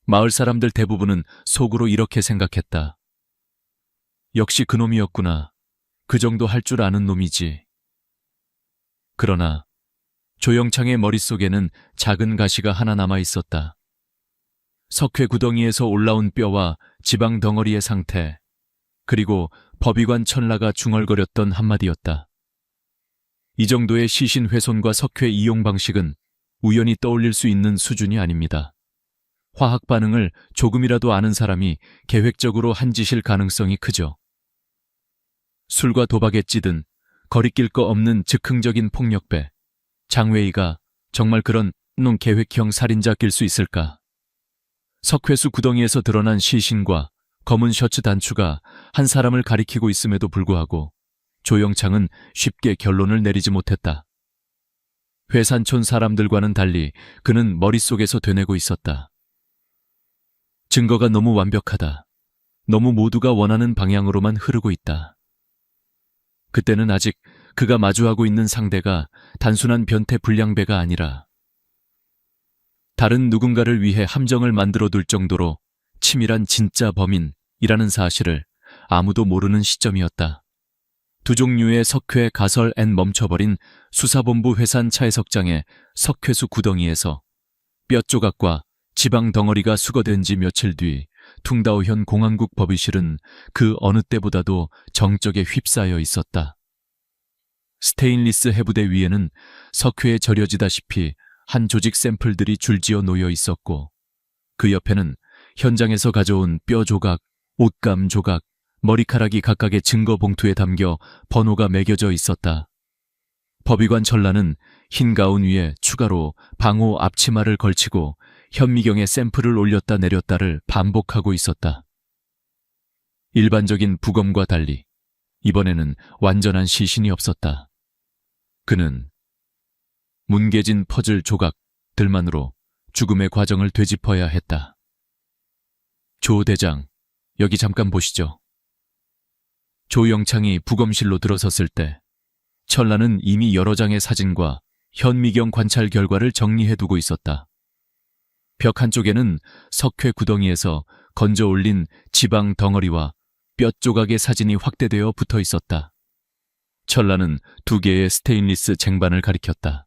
마을 사람들 대부분은 속으로 이렇게 생각했다. 역시 그놈이었구나. 그 정도 할 줄 아는 놈이지. 그러나 조영창의 머릿속에는 작은 가시가 하나 남아 있었다. 석회 구덩이에서 올라온 뼈와 지방 덩어리의 상태, 그리고 법의관 천라가 중얼거렸던 한마디였다. 이 정도의 시신 훼손과 석회 이용 방식은 우연히 떠올릴 수 있는 수준이 아닙니다. 화학 반응을 조금이라도 아는 사람이 계획적으로 한 짓일 가능성이 크죠. 술과 도박에 찌든 거리낄 거 없는 즉흥적인 폭력배. 장웨이가 정말 그런 계획형 살인자일 수 있을까? 석회수 구덩이에서 드러난 시신과 검은 셔츠 단추가 한 사람을 가리키고 있음에도 불구하고 조영창은 쉽게 결론을 내리지 못했다. 회산촌 사람들과는 달리 그는 머릿속에서 되뇌고 있었다. 증거가 너무 완벽하다. 너무 모두가 원하는 방향으로만 흐르고 있다. 그때는 아직 그가 마주하고 있는 상대가 단순한 변태 불량배가 아니라 다른 누군가를 위해 함정을 만들어둘 정도로 치밀한 진짜 범인이라는 사실을 아무도 모르는 시점이었다. 두 종류의 석회 가설 앤 멈춰버린 수사본부 회산 차해석장의 석회수 구덩이에서 뼈 조각과 지방 덩어리가 수거된 지 며칠 뒤 퉁다오현 공안국 법의실은 그 어느 때보다도 정적에 휩싸여 있었다. 스테인리스 해부대 위에는 석회에 절여지다시피 한 조직 샘플들이 줄지어 놓여 있었고, 그 옆에는 현장에서 가져온 뼈 조각, 옷감 조각, 머리카락이 각각의 증거 봉투에 담겨 번호가 매겨져 있었다. 법의관 천라는 흰 가운 위에 추가로 방호 앞치마를 걸치고 현미경에 샘플을 올렸다 내렸다를 반복하고 있었다. 일반적인 부검과 달리 이번에는 완전한 시신이 없었다. 그는 뭉개진 퍼즐 조각들만으로 죽음의 과정을 되짚어야 했다. 조 대장, 여기 잠깐 보시죠. 조영창이 부검실로 들어섰을 때 천라는 이미 여러 장의 사진과 현미경 관찰 결과를 정리해두고 있었다. 벽 한쪽에는 석회 구덩이에서 건져 올린 지방 덩어리와 뼈 조각의 사진이 확대되어 붙어 있었다. 천라는 2개의 스테인리스 쟁반을 가리켰다.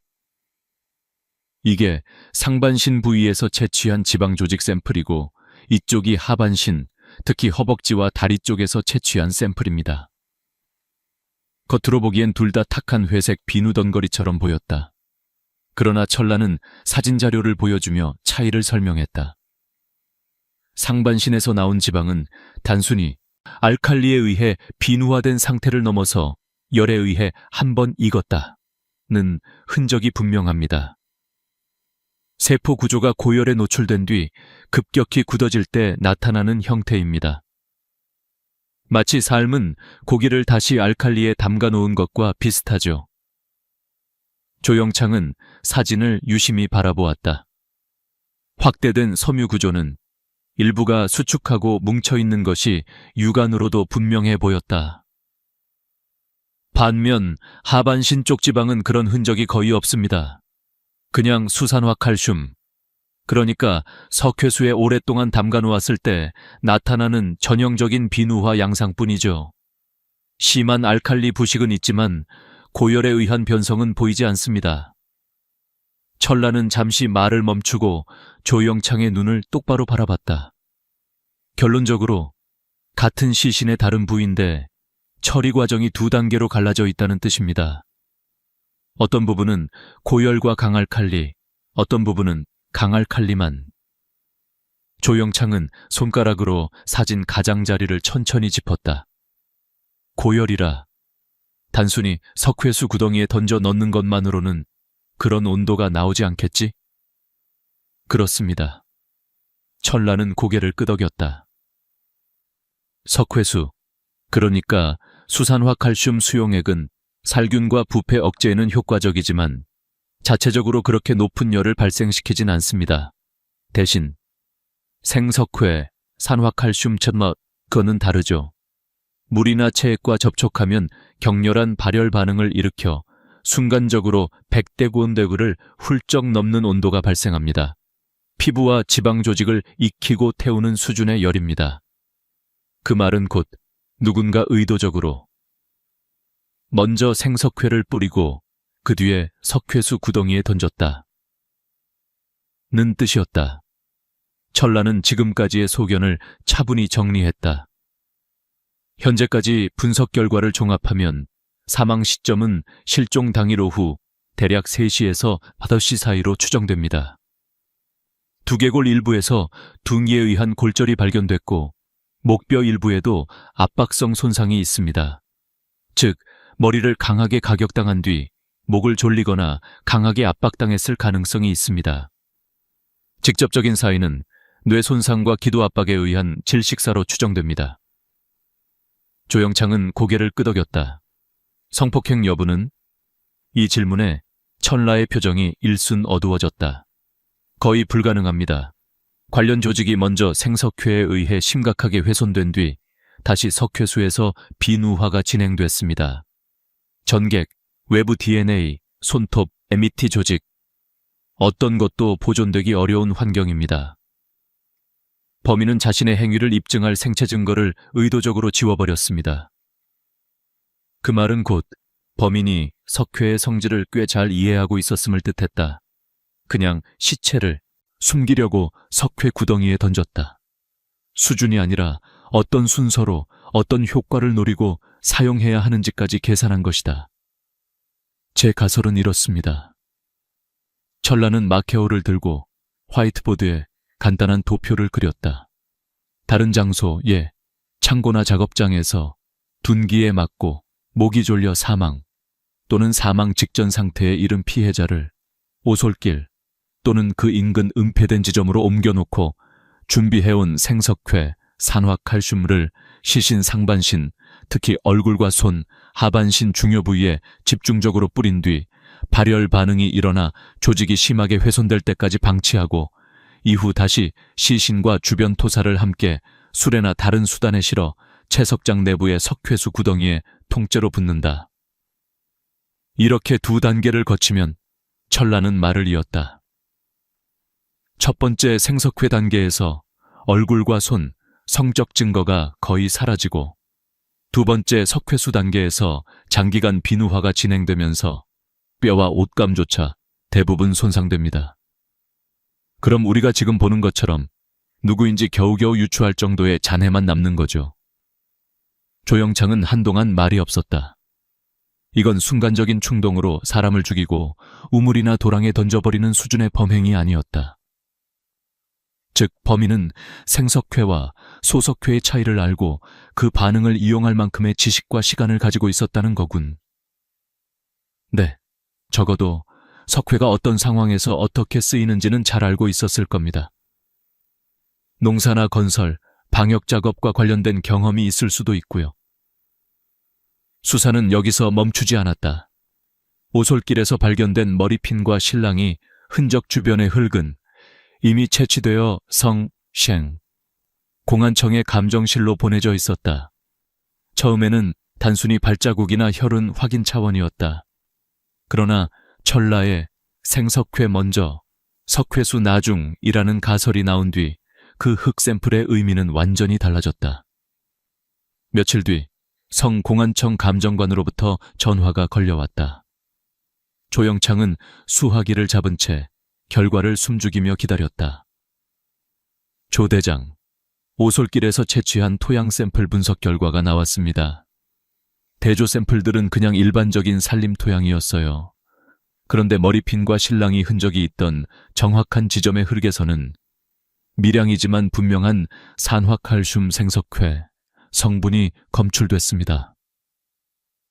이게 상반신 부위에서 채취한 지방 조직 샘플이고, 이쪽이 하반신, 특히 허벅지와 다리 쪽에서 채취한 샘플입니다. 겉으로 보기엔 둘 다 탁한 회색 비누 덩거리처럼 보였다. 그러나 천라는 사진 자료를 보여주며 차이를 설명했다. 상반신에서 나온 지방은 단순히 알칼리에 의해 비누화된 상태를 넘어서 열에 의해 한 번 익었다는 흔적이 분명합니다. 세포 구조가 고열에 노출된 뒤 급격히 굳어질 때 나타나는 형태입니다. 마치 삶은 고기를 다시 알칼리에 담가 놓은 것과 비슷하죠. 조영창은 사진을 유심히 바라보았다. 확대된 섬유 구조는 일부가 수축하고 뭉쳐있는 것이 육안으로도 분명해 보였다. 반면 하반신 쪽 지방은 그런 흔적이 거의 없습니다. 그냥 수산화 칼슘, 그러니까 석회수에 오랫동안 담가 놓았을 때 나타나는 전형적인 비누화 양상뿐이죠. 심한 알칼리 부식은 있지만 고열에 의한 변성은 보이지 않습니다. 천라는 잠시 말을 멈추고 조영창의 눈을 똑바로 바라봤다. 결론적으로 같은 시신의 다른 부위인데 처리 과정이 2단계로 갈라져 있다는 뜻입니다. 어떤 부분은 고열과 강알칼리, 어떤 부분은 강알칼리만. 조영창은 손가락으로 사진 가장자리를 천천히 짚었다. 고열이라 단순히 석회수 구덩이에 던져 넣는 것만으로는 그런 온도가 나오지 않겠지? 그렇습니다. 천라는 고개를 끄덕였다. 석회수, 그러니까 수산화 칼슘 수용액은 살균과 부패 억제에는 효과적이지만 자체적으로 그렇게 높은 열을 발생시키진 않습니다. 대신 생석회, 산화칼슘 그거는 다르죠. 물이나 체액과 접촉하면 격렬한 발열 반응을 일으켜 순간적으로 100대구온대구를 훌쩍 넘는 온도가 발생합니다. 피부와 지방 조직을 익히고 태우는 수준의 열입니다. 그 말은 곧 누군가 의도적으로 먼저 생석회를 뿌리고 그 뒤에 석회수 구덩이에 던졌다. 는 뜻이었다. 천라는 지금까지의 소견을 차분히 정리했다. 현재까지 분석 결과를 종합하면 사망 시점은 실종 당일 오후 대략 3시에서 5시 사이로 추정됩니다. 두개골 일부에서 둥이에 의한 골절이 발견됐고 목뼈 일부에도 압박성 손상이 있습니다. 즉, 머리를 강하게 가격당한 뒤 목을 졸리거나 강하게 압박당했을 가능성이 있습니다. 직접적인 사인은 뇌 손상과 기도 압박에 의한 질식사로 추정됩니다. 조영창은 고개를 끄덕였다. 성폭행 여부는? 이 질문에 천라의 표정이 일순 어두워졌다. 거의 불가능합니다. 관련 조직이 먼저 생석회에 의해 심각하게 훼손된 뒤 다시 석회수에서 비누화가 진행됐습니다. 전객, 외부 DNA, 손톱, MT 조직, 어떤 것도 보존되기 어려운 환경입니다. 범인은 자신의 행위를 입증할 생체 증거를 의도적으로 지워버렸습니다. 그 말은 곧 범인이 석회의 성질을 꽤 잘 이해하고 있었음을 뜻했다. 그냥 시체를 숨기려고 석회 구덩이에 던졌다. 수준이 아니라 어떤 순서로 어떤 효과를 노리고 사용해야 하는지까지 계산한 것이다. 제 가설은 이렇습니다. 철라는 마케오를 들고 화이트보드에 간단한 도표를 그렸다. 다른 장소, 창고나 작업장에서 둔기에 맞고 목이 졸려 사망 또는 사망 직전 상태에 이른 피해자를 오솔길 또는 그 인근 은폐된 지점으로 옮겨놓고 준비해온 생석회, 산화칼슘을 시신 상반신, 특히 얼굴과 손, 하반신 중요 부위에 집중적으로 뿌린 뒤 발열 반응이 일어나 조직이 심하게 훼손될 때까지 방치하고 이후 다시 시신과 주변 토사를 함께 수레나 다른 수단에 실어 채석장 내부의 석회수 구덩이에 통째로 붓는다. 이렇게 2단계를 거치면 철라는 말을 이었다. 첫 번째 생석회 단계에서 얼굴과 손, 성적 증거가 거의 사라지고 두 번째 석회수 단계에서 장기간 비누화가 진행되면서 뼈와 옷감조차 대부분 손상됩니다. 그럼 우리가 지금 보는 것처럼 누구인지 겨우겨우 유추할 정도의 잔해만 남는 거죠. 조영창은 한동안 말이 없었다. 이건 순간적인 충동으로 사람을 죽이고 우물이나 도랑에 던져버리는 수준의 범행이 아니었다. 즉 범인은 생석회와 소석회의 차이를 알고 그 반응을 이용할 만큼의 지식과 시간을 가지고 있었다는 거군. 네, 적어도 석회가 어떤 상황에서 어떻게 쓰이는지는 잘 알고 있었을 겁니다. 농사나 건설, 방역 작업과 관련된 경험이 있을 수도 있고요. 수사는 여기서 멈추지 않았다. 오솔길에서 발견된 머리핀과 실랑이 흔적 주변의 흙은 이미 채취되어 공안청의 감정실로 보내져 있었다. 처음에는 단순히 발자국이나 혈흔 확인 차원이었다. 그러나 철라의 생석회 먼저, 석회수 나중이라는 가설이 나온 뒤 그 흙 샘플의 의미는 완전히 달라졌다. 며칠 뒤 성공안청 감정관으로부터 전화가 걸려왔다. 조영창은 수화기를 잡은 채 결과를 숨죽이며 기다렸다. 조 대장, 오솔길에서 채취한 토양 샘플 분석 결과가 나왔습니다. 대조 샘플들은 그냥 일반적인 산림 토양이었어요. 그런데 머리핀과 실랑이 흔적이 있던 정확한 지점의 흙에서는 미량이지만 분명한 산화칼슘 생석회, 성분이 검출됐습니다.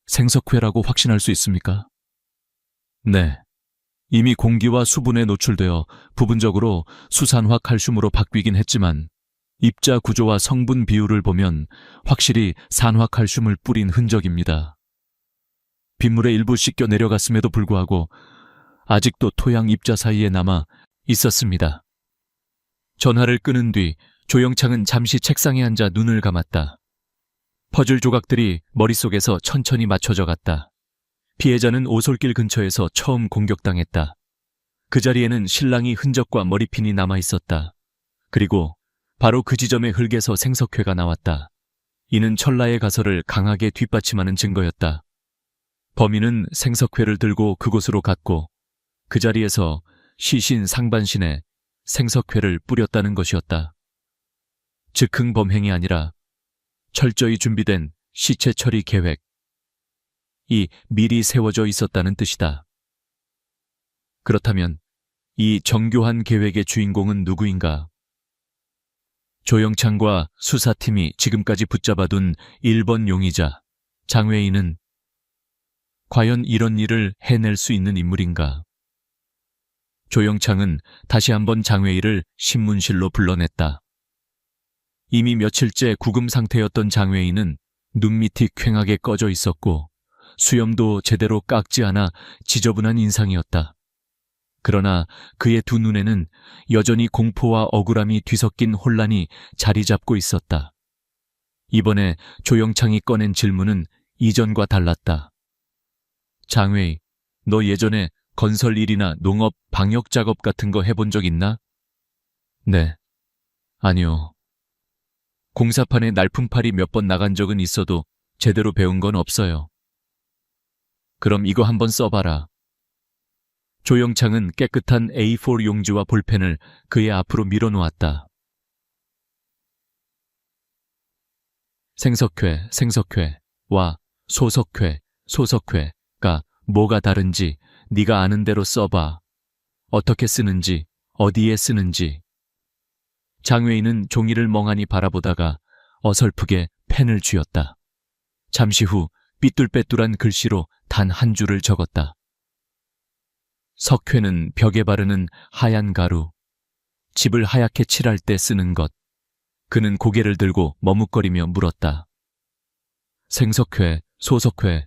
생석회라고 확신할 수 있습니까? 네. 이미 공기와 수분에 노출되어 부분적으로 수산화 칼슘으로 바뀌긴 했지만 입자 구조와 성분 비율을 보면 확실히 산화 칼슘을 뿌린 흔적입니다. 빗물에 일부 씻겨 내려갔음에도 불구하고 아직도 토양 입자 사이에 남아 있었습니다. 전화를 끊은 뒤 조영창은 잠시 책상에 앉아 눈을 감았다. 퍼즐 조각들이 머릿속에서 천천히 맞춰져 갔다. 피해자는 오솔길 근처에서 처음 공격당했다. 그 자리에는 실랑이 흔적과 머리핀이 남아 있었다. 그리고 바로 그 지점의 흙에서 생석회가 나왔다. 이는 철라의 가설을 강하게 뒷받침하는 증거였다. 범인은 생석회를 들고 그곳으로 갔고 그 자리에서 시신 상반신에 생석회를 뿌렸다는 것이었다. 즉흥 범행이 아니라 철저히 준비된 시체 처리 계획, 이 미리 세워져 있었다는 뜻이다. 그렇다면 이 정교한 계획의 주인공은 누구인가? 조영창과 수사팀이 지금까지 붙잡아둔 1번 용의자 장외인은 과연 이런 일을 해낼 수 있는 인물인가? 조영창은 다시 한번 장외인을 신문실로 불러냈다. 이미 며칠째 구금 상태였던 장외인은 눈밑이 퀭하게 꺼져 있었고 수염도 제대로 깎지 않아 지저분한 인상이었다. 그러나 그의 두 눈에는 여전히 공포와 억울함이 뒤섞인 혼란이 자리 잡고 있었다. 이번에 조영창이 꺼낸 질문은 이전과 달랐다. 장외인, 너 예전에 건설 일이나 농업 방역 작업 같은 거 해본 적 있나? 네. 아니요. 공사판에 날품팔이 몇 번 나간 적은 있어도 제대로 배운 건 없어요. 그럼 이거 한번 써봐라. 조영창은 깨끗한 A4 용지와 볼펜을 그의 앞으로 밀어놓았다. 생석회, 생석회와 소석회, 소석회가 뭐가 다른지 네가 아는 대로 써봐. 어떻게 쓰는지, 어디에 쓰는지. 장외인은 종이를 멍하니 바라보다가 어설프게 펜을 쥐었다. 잠시 후 삐뚤빼뚤한 글씨로 단 한 줄을 적었다. 석회는 벽에 바르는 하얀 가루, 집을 하얗게 칠할 때 쓰는 것. 그는 고개를 들고 머뭇거리며 물었다. 생석회, 소석회,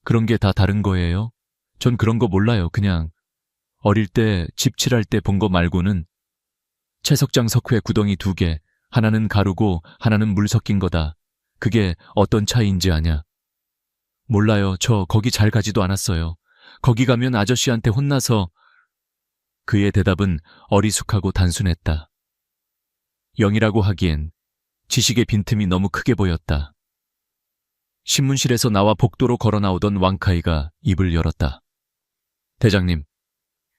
그런 게 다 다른 거예요? 전 그런 거 몰라요. 그냥 어릴 때 집 칠할 때 본 거 말고는. 채석장 석회 구덩이 2개, 하나는 가루고 하나는 물 섞인 거다. 그게 어떤 차이인지 아냐? 몰라요. 저 거기 잘 가지도 않았어요. 거기 가면 아저씨한테 혼나서. 그의 대답은 어리숙하고 단순했다. 영이라고 하기엔 지식의 빈틈이 너무 크게 보였다. 신문실에서 나와 복도로 걸어 나오던 왕카이가 입을 열었다. 대장님,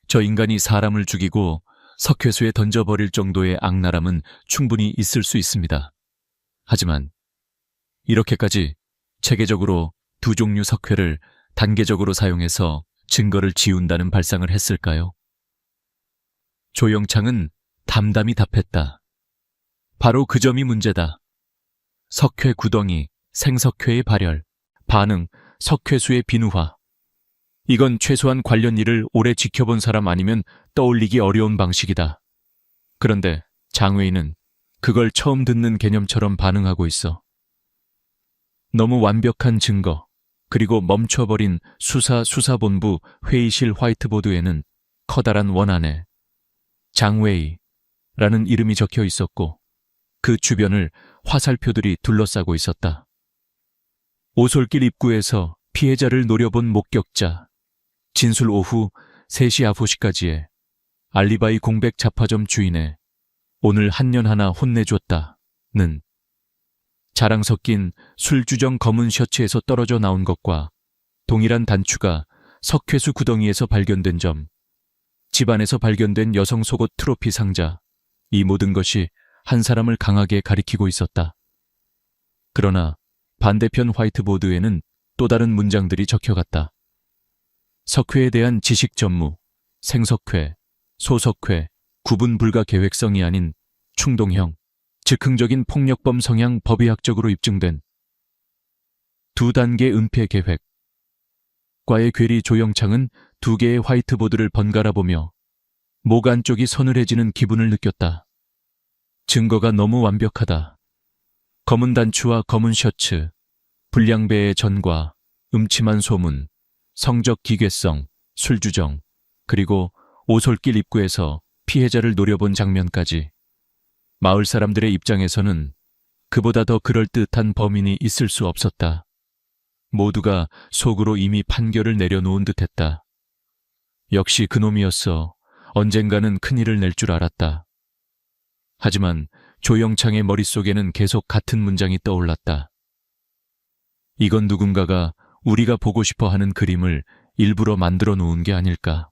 저 인간이 사람을 죽이고 석회수에 던져버릴 정도의 악랄함은 충분히 있을 수 있습니다. 하지만 이렇게까지 체계적으로 2종류 석회를 단계적으로 사용해서 증거를 지운다는 발상을 했을까요? 조영창은 담담히 답했다. 바로 그 점이 문제다. 석회 구덩이, 생석회의 발열, 반응, 석회수의 비누화. 이건 최소한 관련 일을 오래 지켜본 사람 아니면 떠올리기 어려운 방식이다. 그런데 장외인은 그걸 처음 듣는 개념처럼 반응하고 있어. 너무 완벽한 증거, 그리고 멈춰버린 수사본부 회의실 화이트보드에는 커다란 원안에 장외이라는 이름이 적혀 있었고 그 주변을 화살표들이 둘러싸고 있었다. 오솔길 입구에서 피해자를 노려본 목격자, 진술 오후 3시 아포시까지의 알리바이 공백 잡화점 주인의 오늘 한 년 하나 혼내줬다는 자랑 섞인 술주정 검은 셔츠에서 떨어져 나온 것과 동일한 단추가 석회수 구덩이에서 발견된 점, 집안에서 발견된 여성 속옷 트로피 상자, 이 모든 것이 한 사람을 강하게 가리키고 있었다. 그러나 반대편 화이트보드에는 또 다른 문장들이 적혀갔다. 석회에 대한 지식 전무, 생석회, 소석회, 구분 불가 계획성이 아닌 충동형, 즉흥적인 폭력범 성향 법의학적으로 입증된 2단계 은폐 계획. 과의 괴리 조영창은 2개의 화이트보드를 번갈아 보며 목 안쪽이 서늘해지는 기분을 느꼈다. 증거가 너무 완벽하다. 검은 단추와 검은 셔츠, 불량배의 전과, 음침한 소문, 성적 기괴성, 술주정, 그리고 오솔길 입구에서 피해자를 노려본 장면까지. 마을 사람들의 입장에서는 그보다 더 그럴듯한 범인이 있을 수 없었다. 모두가 속으로 이미 판결을 내려놓은 듯했다. 역시 그놈이었어. 언젠가는 큰일을 낼 줄 알았다. 하지만 조영창의 머릿속에는 계속 같은 문장이 떠올랐다. 이건 누군가가 우리가 보고 싶어 하는 그림을 일부러 만들어 놓은 게 아닐까.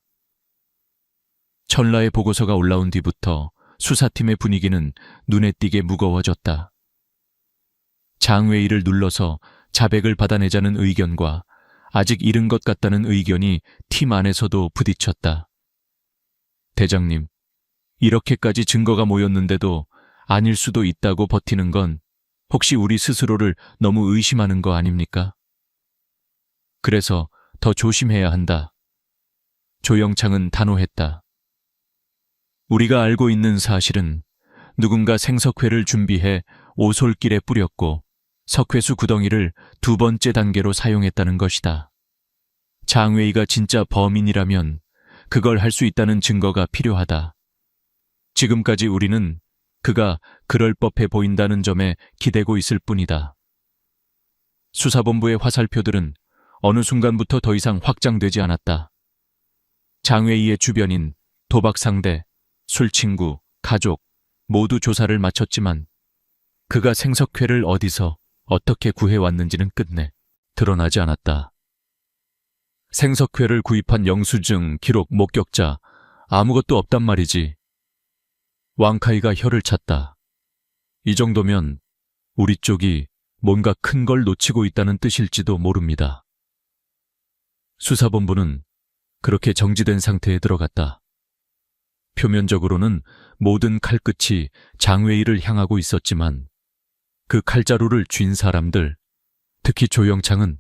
천라의 보고서가 올라온 뒤부터 수사팀의 분위기는 눈에 띄게 무거워졌다. 장외의를 눌러서 자백을 받아내자는 의견과 아직 이른 것 같다는 의견이 팀 안에서도 부딪혔다. 대장님, 이렇게까지 증거가 모였는데도 아닐 수도 있다고 버티는 건 혹시 우리 스스로를 너무 의심하는 거 아닙니까? 그래서 더 조심해야 한다. 조영창은 단호했다. 우리가 알고 있는 사실은 누군가 생석회를 준비해 오솔길에 뿌렸고 석회수 구덩이를 2번째 단계로 사용했다는 것이다. 장외의가 진짜 범인이라면 그걸 할 수 있다는 증거가 필요하다. 지금까지 우리는 그가 그럴 법해 보인다는 점에 기대고 있을 뿐이다. 수사본부의 화살표들은 어느 순간부터 더 이상 확장되지 않았다. 장외의의 주변인 도박 상대, 술친구, 가족 모두 조사를 마쳤지만 그가 생석회를 어디서 어떻게 구해왔는지는 끝내 드러나지 않았다. 생석회를 구입한 영수증, 기록, 목격자 아무것도 없단 말이지. 왕카이가 혀를 찼다. 이 정도면 우리 쪽이 뭔가 큰 걸 놓치고 있다는 뜻일지도 모릅니다. 수사본부는 그렇게 정지된 상태에 들어갔다. 표면적으로는 모든 칼끝이 장외일을 향하고 있었지만 그 칼자루를 쥔 사람들, 특히 조영창은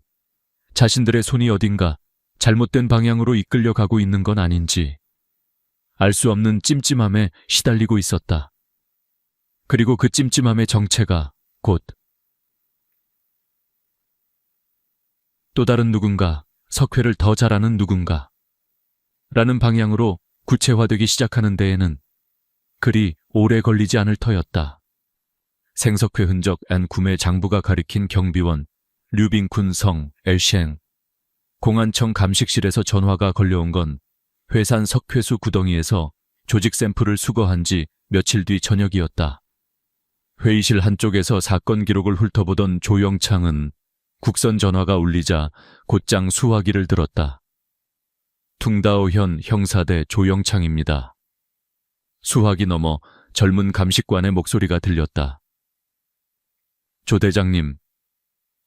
자신들의 손이 어딘가 잘못된 방향으로 이끌려 가고 있는 건 아닌지 알 수 없는 찜찜함에 시달리고 있었다. 그리고 그 찜찜함의 정체가 곧 또 다른 누군가, 석회를 더 잘하는 누군가 라는 방향으로 구체화되기 시작하는 데에는 그리 오래 걸리지 않을 터였다. 생석회 흔적 앤 구매 장부가 가리킨 경비원 류빙쿤 성 엘셴 공안청 감식실에서 전화가 걸려온 건 회산 석회수 구덩이에서 조직 샘플을 수거한 지 며칠 뒤 저녁이었다. 회의실 한쪽에서 사건 기록을 훑어보던 조영창은 국선 전화가 울리자 곧장 수화기를 들었다. 퉁다오현 형사대 조영창입니다. 수화기 너머 젊은 감식관의 목소리가 들렸다. 조 대장님,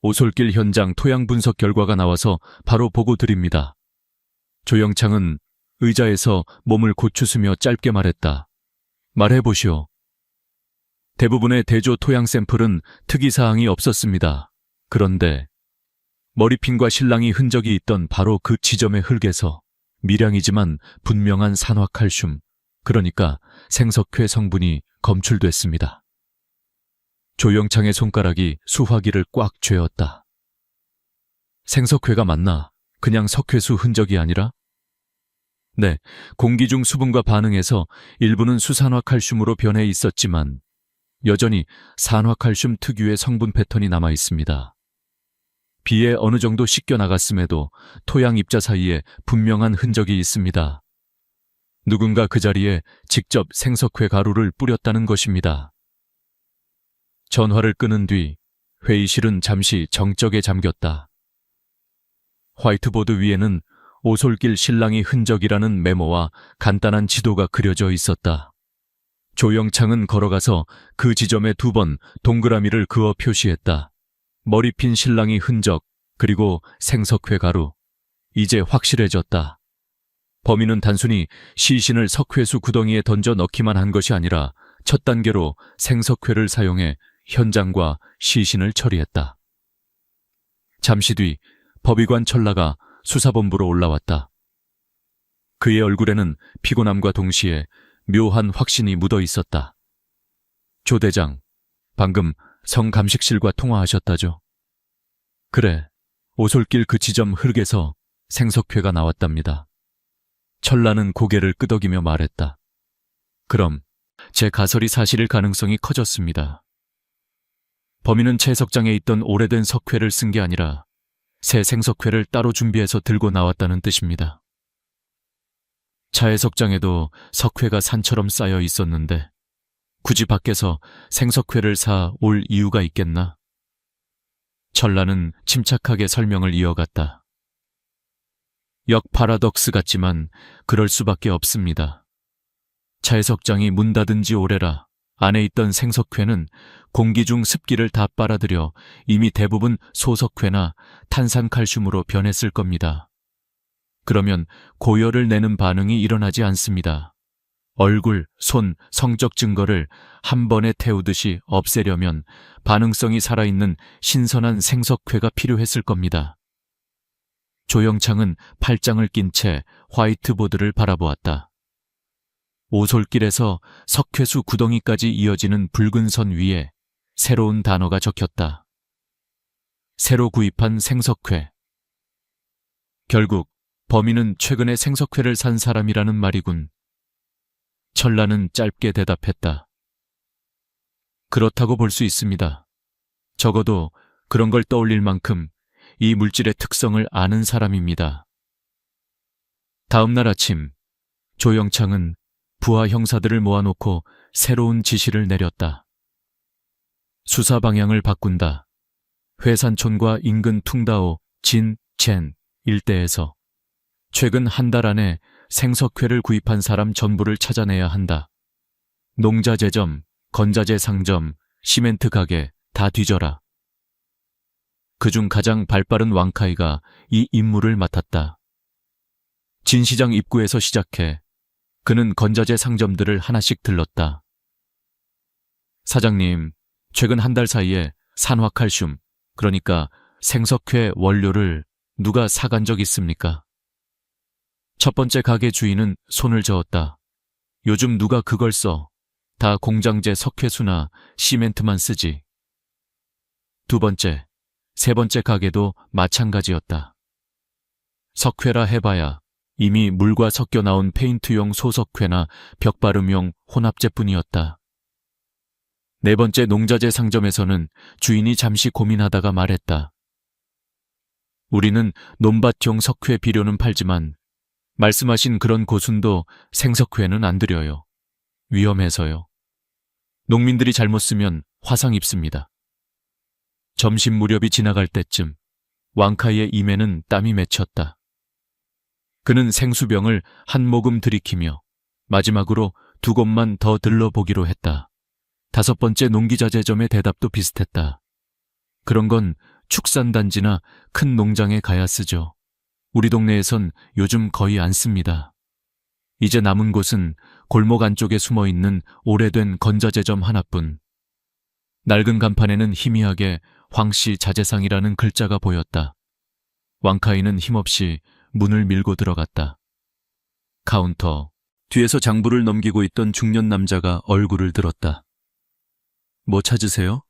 오솔길 현장 토양 분석 결과가 나와서 바로 보고 드립니다. 조영창은 의자에서 몸을 고추스며 짧게 말했다. 말해보시오. 대부분의 대조 토양 샘플은 특이사항이 없었습니다. 그런데 머리핀과 실랑이 흔적이 있던 바로 그 지점의 흙에서 미량이지만 분명한 산화칼슘, 그러니까 생석회 성분이 검출됐습니다. 조영창의 손가락이 수화기를 꽉 쥐었다. 생석회가 맞나? 그냥 석회수 흔적이 아니라? 네, 공기 중 수분과 반응해서 일부는 수산화칼슘으로 변해 있었지만 여전히 산화칼슘 특유의 성분 패턴이 남아 있습니다. 비에 어느 정도 씻겨 나갔음에도 토양 입자 사이에 분명한 흔적이 있습니다. 누군가 그 자리에 직접 생석회 가루를 뿌렸다는 것입니다. 전화를 끊은 뒤 회의실은 잠시 정적에 잠겼다. 화이트보드 위에는 오솔길 실랑이 흔적이라는 메모와 간단한 지도가 그려져 있었다. 조영창은 걸어가서 그 지점에 2번 동그라미를 그어 표시했다. 머리핀 실랑이 흔적, 그리고 생석회 가루. 이제 확실해졌다. 범인은 단순히 시신을 석회수 구덩이에 던져 넣기만 한 것이 아니라 첫 단계로 생석회를 사용해 현장과 시신을 처리했다. 잠시 뒤 법의관 철라가 수사본부로 올라왔다. 그의 얼굴에는 피곤함과 동시에 묘한 확신이 묻어 있었다. 조 대장, 방금 성감식실과 통화하셨다죠? 그래, 오솔길 그 지점 흙에서 생석회가 나왔답니다. 철라는 고개를 끄덕이며 말했다. 그럼 제 가설이 사실일 가능성이 커졌습니다. 범인은 채석장에 있던 오래된 석회를 쓴 게 아니라 새 생석회를 따로 준비해서 들고 나왔다는 뜻입니다. 차해석장에도 석회가 산처럼 쌓여 있었는데 굳이 밖에서 생석회를 사 올 이유가 있겠나? 철라는 침착하게 설명을 이어갔다. 역 파라독스 같지만 그럴 수밖에 없습니다. 차해석장이 문 닫은 지 오래라 안에 있던 생석회는 공기 중 습기를 다 빨아들여 이미 대부분 소석회나 탄산칼슘으로 변했을 겁니다. 그러면 고열을 내는 반응이 일어나지 않습니다. 얼굴, 손, 성적 증거를 한 번에 태우듯이 없애려면 반응성이 살아있는 신선한 생석회가 필요했을 겁니다. 조영창은 팔짱을 낀 채 화이트보드를 바라보았다. 오솔길에서 석회수 구덩이까지 이어지는 붉은 선 위에 새로운 단어가 적혔다. 새로 구입한 생석회. 결국 범인은 최근에 생석회를 산 사람이라는 말이군. 철라는 짧게 대답했다. 그렇다고 볼 수 있습니다. 적어도 그런 걸 떠올릴 만큼 이 물질의 특성을 아는 사람입니다. 다음 날 아침, 조영창은 부하 형사들을 모아놓고 새로운 지시를 내렸다. 수사 방향을 바꾼다. 회산촌과 인근 퉁다오, 진, 첸 일대에서 최근 한 달 안에 생석회를 구입한 사람 전부를 찾아내야 한다. 농자재점, 건자재 상점, 시멘트 가게 다 뒤져라. 그중 가장 발빠른 왕카이가 이 임무를 맡았다. 진시장 입구에서 시작해 그는 건자재 상점들을 하나씩 들렀다. 사장님, 최근 한 달 사이에 산화칼슘, 그러니까 생석회 원료를 누가 사간 적 있습니까? 첫 번째 가게 주인은 손을 저었다. 요즘 누가 그걸 써? 다 공장제 석회수나 시멘트만 쓰지. 두 번째, 세 번째 가게도 마찬가지였다. 석회라 해봐야 이미 물과 섞여 나온 페인트용 소석회나 벽바름용 혼합제뿐이었다. 네 번째 농자재 상점에서는 주인이 잠시 고민하다가 말했다. 우리는 논밭용 석회 비료는 팔지만 말씀하신 그런 고순도 생석회는 안 드려요. 위험해서요. 농민들이 잘못 쓰면 화상 입습니다. 점심 무렵이 지나갈 때쯤 왕카이의 입에는 땀이 맺혔다. 그는 생수병을 한 모금 들이키며 마지막으로 두 곳만 더 들러보기로 했다. 다섯 번째 농기자재점의 대답도 비슷했다. 그런 건 축산단지나 큰 농장에 가야 쓰죠. 우리 동네에선 요즘 거의 안 씁니다. 이제 남은 곳은 골목 안쪽에 숨어있는 오래된 건자재점 하나뿐. 낡은 간판에는 희미하게 황씨 자재상이라는 글자가 보였다. 왕카이는 힘없이 문을 밀고 들어갔다. 카운터, 뒤에서 장부를 넘기고 있던 중년 남자가 얼굴을 들었다. 뭐 찾으세요?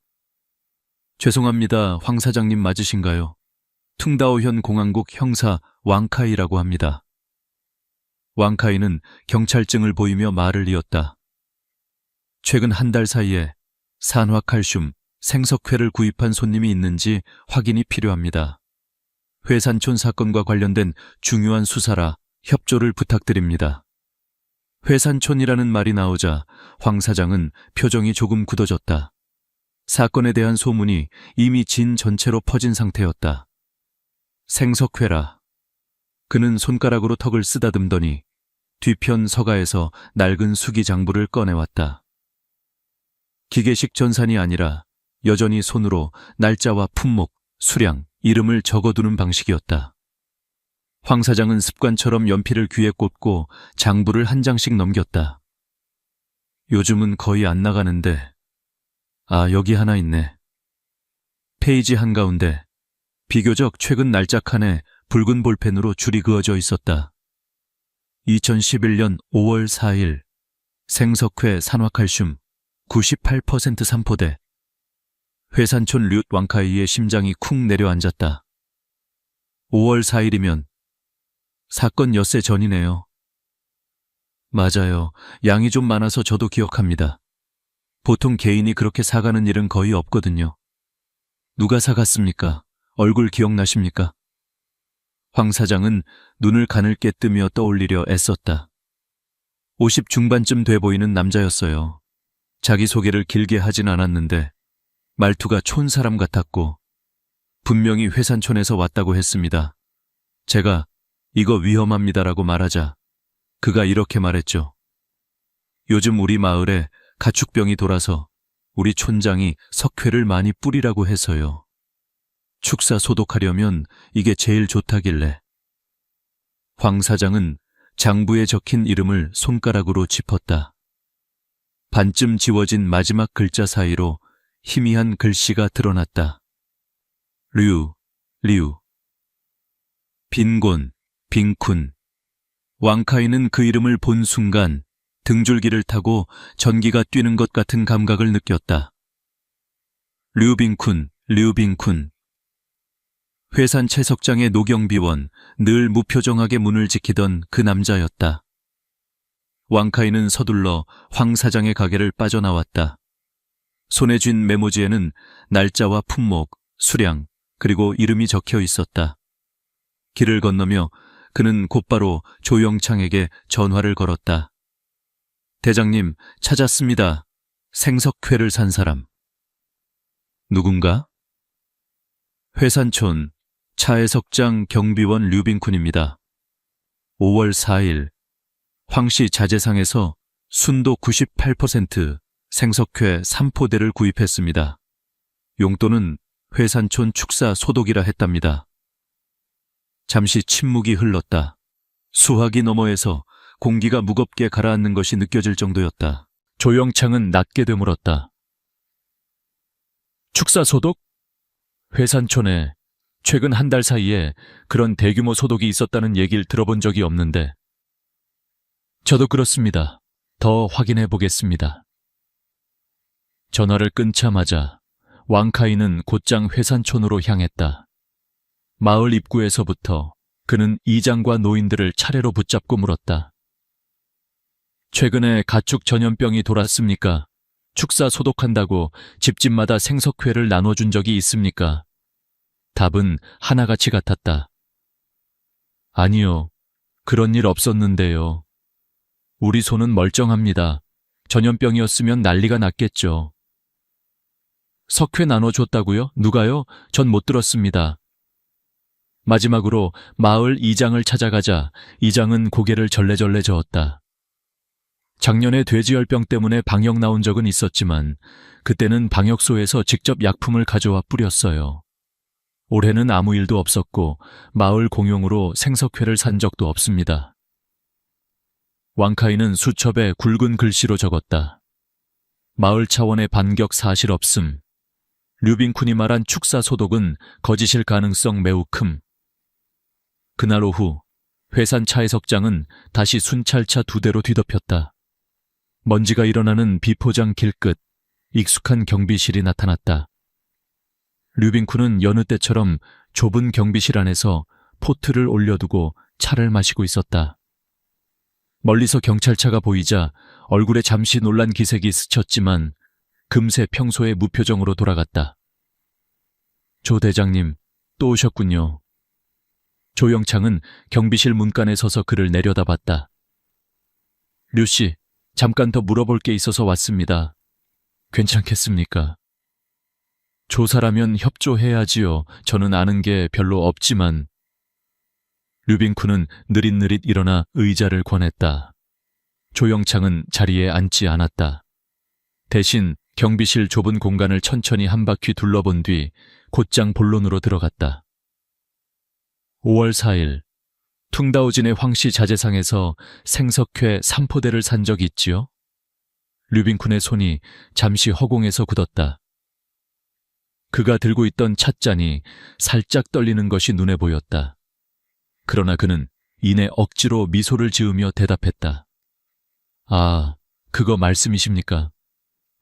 죄송합니다. 황 사장님 맞으신가요? 퉁다오현 공항국 형사 왕카이라고 합니다. 왕카이는 경찰증을 보이며 말을 이었다. 최근 한 달 사이에 산화칼슘, 생석회를 구입한 손님이 있는지 확인이 필요합니다. 회산촌 사건과 관련된 중요한 수사라 협조를 부탁드립니다. 회산촌이라는 말이 나오자 황 사장은 표정이 조금 굳어졌다. 사건에 대한 소문이 이미 진 전체로 퍼진 상태였다. 생석회라. 그는 손가락으로 턱을 쓰다듬더니 뒤편 서가에서 낡은 수기 장부를 꺼내왔다. 기계식 전산이 아니라 여전히 손으로 날짜와 품목, 수량, 이름을 적어두는 방식이었다. 황 사장은 습관처럼 연필을 귀에 꽂고 장부를 한 장씩 넘겼다. 요즘은 거의 안 나가는데, 아, 여기 하나 있네. 페이지 한가운데 비교적 최근 날짜 칸에 붉은 볼펜으로 줄이 그어져 있었다. 2011년 5월 4일 생석회 산화칼슘 98% 산포대. 회산촌 류 왕카이의 심장이 쿵 내려앉았다. 5월 4일이면 사건 엿새 전이네요. 맞아요. 양이 좀 많아서 저도 기억합니다. 보통 개인이 그렇게 사가는 일은 거의 없거든요. 누가 사갔습니까? 얼굴 기억나십니까? 황 사장은 눈을 가늘게 뜨며 떠올리려 애썼다. 50 중반쯤 돼 보이는 남자였어요. 자기소개를 길게 하진 않았는데 말투가 촌사람 같았고 분명히 회산촌에서 왔다고 했습니다. 제가 이거 위험합니다라고 말하자 그가 이렇게 말했죠. 요즘 우리 마을에 가축병이 돌아서 우리 촌장이 석회를 많이 뿌리라고 해서요. 축사 소독하려면 이게 제일 좋다길래. 황 사장은 장부에 적힌 이름을 손가락으로 짚었다. 반쯤 지워진 마지막 글자 사이로 희미한 글씨가 드러났다. 류. 빈곤, 빈쿤. 왕카이는 그 이름을 본 순간 등줄기를 타고 전기가 뛰는 것 같은 감각을 느꼈다. 류빈쿤. 회산 채석장의 노경비원, 늘 무표정하게 문을 지키던 그 남자였다. 왕카이는 서둘러 황 사장의 가게를 빠져나왔다. 손에 쥔 메모지에는 날짜와 품목, 수량, 그리고 이름이 적혀 있었다. 길을 건너며 그는 곧바로 조영창에게 전화를 걸었다. 대장님, 찾았습니다. 생석회를 산 사람. 누군가? 회산촌 차해석장 경비원 류빈쿤입니다. 5월 4일 황씨 자재상에서 순도 98% 생석회 3포대를 구입했습니다. 용돈은 회산촌 축사 소독이라 했답니다. 잠시 침묵이 흘렀다. 수화기 너머에서 공기가 무겁게 가라앉는 것이 느껴질 정도였다. 조영창은 낮게 되물었다. 축사 소독? 회산촌에 최근 한 달 사이에 그런 대규모 소독이 있었다는 얘기를 들어본 적이 없는데. 저도 그렇습니다. 더 확인해 보겠습니다. 전화를 끊자마자 왕카이는 곧장 회산촌으로 향했다. 마을 입구에서부터 그는 이장과 노인들을 차례로 붙잡고 물었다. 최근에 가축 전염병이 돌았습니까? 축사 소독한다고 집집마다 생석회를 나눠준 적이 있습니까? 답은 하나같이 같았다. 아니요. 그런 일 없었는데요. 우리 소는 멀쩡합니다. 전염병이었으면 난리가 났겠죠. 석회 나눠줬다고요? 누가요? 전 못 들었습니다. 마지막으로 마을 이장을 찾아가자 이장은 고개를 절레절레 저었다. 작년에 돼지열병 때문에 방역 나온 적은 있었지만 그때는 방역소에서 직접 약품을 가져와 뿌렸어요. 올해는 아무 일도 없었고 마을 공용으로 생석회를 산 적도 없습니다. 왕카이는 수첩에 굵은 글씨로 적었다. 마을 차원의 반격 사실 없음. 류빈쿤이 말한 축사 소독은 거짓일 가능성 매우 큼. 그날 오후 회산 차해석장은 다시 순찰차 2대로 뒤덮였다. 먼지가 일어나는 비포장 길끝 익숙한 경비실이 나타났다. 류빈쿤은 여느 때처럼 좁은 경비실 안에서 포트를 올려두고 차를 마시고 있었다. 멀리서 경찰차가 보이자 얼굴에 잠시 놀란 기색이 스쳤지만 금세 평소의 무표정으로 돌아갔다. 조 대장님, 또 오셨군요. 조영창은 경비실 문간에 서서 그를 내려다봤다. 류씨, 잠깐 더 물어볼 게 있어서 왔습니다. 괜찮겠습니까? 조사라면 협조해야지요. 저는 아는 게 별로 없지만. 류빈쿤은 느릿느릿 일어나 의자를 권했다. 조영창은 자리에 앉지 않았다. 대신 경비실 좁은 공간을 천천히 한 바퀴 둘러본 뒤 곧장 본론으로 들어갔다. 5월 4일 퉁다오진의 황씨 자재상에서 생석회 3포대를 산 적이 있지요? 류빈쿤의 손이 잠시 허공에서 굳었다. 그가 들고 있던 찻잔이 살짝 떨리는 것이 눈에 보였다. 그러나 그는 이내 억지로 미소를 지으며 대답했다. 아, 그거 말씀이십니까?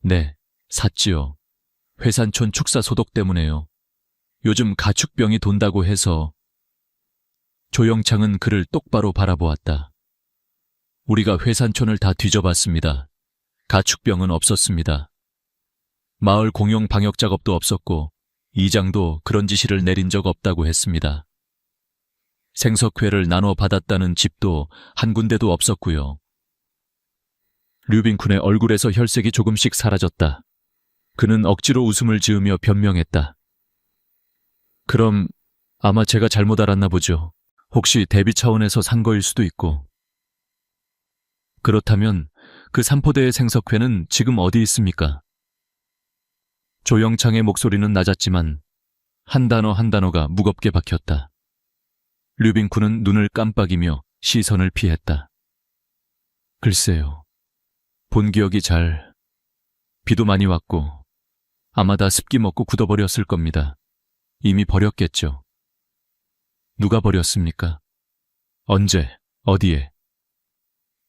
네, 샀지요. 회산촌 축사 소독 때문에요. 요즘 가축병이 돈다고 해서. 조영창은 그를 똑바로 바라보았다. 우리가 회산촌을 다 뒤져봤습니다. 가축병은 없었습니다. 마을 공용 방역 작업도 없었고 이장도 그런 지시를 내린 적 없다고 했습니다. 생석회를 나눠 받았다는 집도 한 군데도 없었고요. 류빈쿤의 얼굴에서 혈색이 조금씩 사라졌다. 그는 억지로 웃음을 지으며 변명했다. 그럼 아마 제가 잘못 알았나 보죠. 혹시 대비 차원에서 산 거일 수도 있고. 그렇다면 그 3포대의 생석회는 지금 어디 있습니까? 조영창의 목소리는 낮았지만 한 단어 한 단어가 무겁게 박혔다. 류빈쿤은 눈을 깜빡이며 시선을 피했다. 글쎄요. 본 기억이 비도 많이 왔고 아마 다 습기 먹고 굳어버렸을 겁니다. 이미 버렸겠죠. 누가 버렸습니까? 언제? 어디에?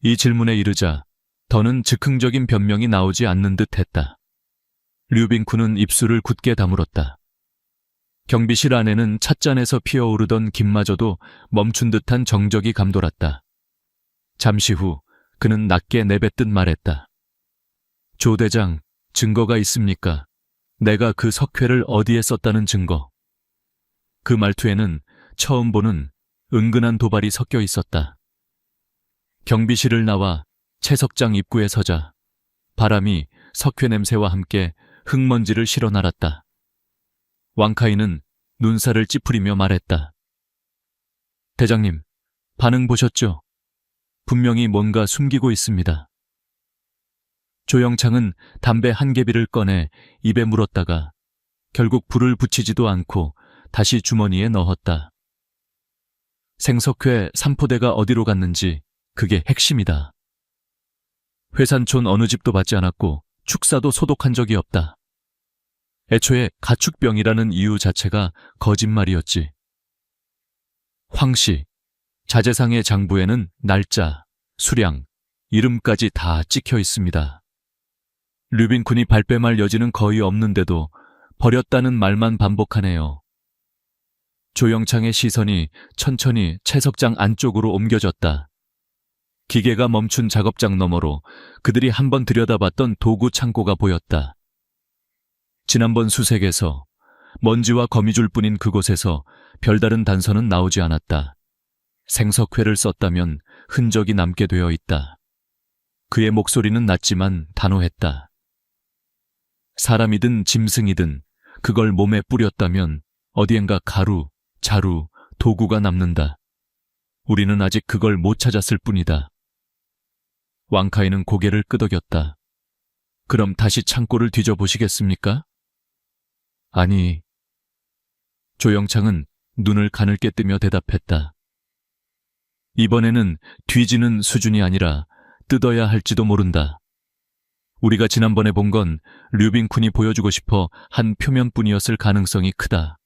이 질문에 이르자 더는 즉흥적인 변명이 나오지 않는 듯 했다. 류빈쿤은 입술을 굳게 다물었다. 경비실 안에는 찻잔에서 피어오르던 김마저도 멈춘 듯한 정적이 감돌았다. 잠시 후 그는 낮게 내뱉듯 말했다. 조 대장, 증거가 있습니까? 내가 그 석회를 어디에 썼다는 증거. 그 말투에는 처음 보는 은근한 도발이 섞여 있었다. 경비실을 나와 채석장 입구에 서자 바람이 석회 냄새와 함께 흙먼지를 실어 날았다. 왕카이는 눈살을 찌푸리며 말했다. 대장님, 반응 보셨죠? 분명히 뭔가 숨기고 있습니다. 조영창은 담배 한 개비를 꺼내 입에 물었다가 결국 불을 붙이지도 않고 다시 주머니에 넣었다. 생석회 삼포대가 어디로 갔는지 그게 핵심이다. 회산촌 어느 집도 받지 않았고 축사도 소독한 적이 없다. 애초에 가축병이라는 이유 자체가 거짓말이었지. 황씨, 자재상의 장부에는 날짜, 수량, 이름까지 다 찍혀 있습니다. 류빈쿤이 발뺌할 여지는 거의 없는데도 버렸다는 말만 반복하네요. 조영창의 시선이 천천히 채석장 안쪽으로 옮겨졌다. 기계가 멈춘 작업장 너머로 그들이 한번 들여다봤던 도구 창고가 보였다. 지난번 수색에서 먼지와 거미줄 뿐인 그곳에서 별다른 단서는 나오지 않았다. 생석회를 썼다면 흔적이 남게 되어 있다. 그의 목소리는 낮지만 단호했다. 사람이든 짐승이든 그걸 몸에 뿌렸다면 어디엔가 가루, 자루, 도구가 남는다. 우리는 아직 그걸 못 찾았을 뿐이다. 왕카이는 고개를 끄덕였다. 그럼 다시 창고를 뒤져보시겠습니까? 아니. 조영창은 눈을 가늘게 뜨며 대답했다. 이번에는 뒤지는 수준이 아니라 뜯어야 할지도 모른다. 우리가 지난번에 본 건 류빈쿤이 보여주고 싶어 한 표면뿐이었을 가능성이 크다.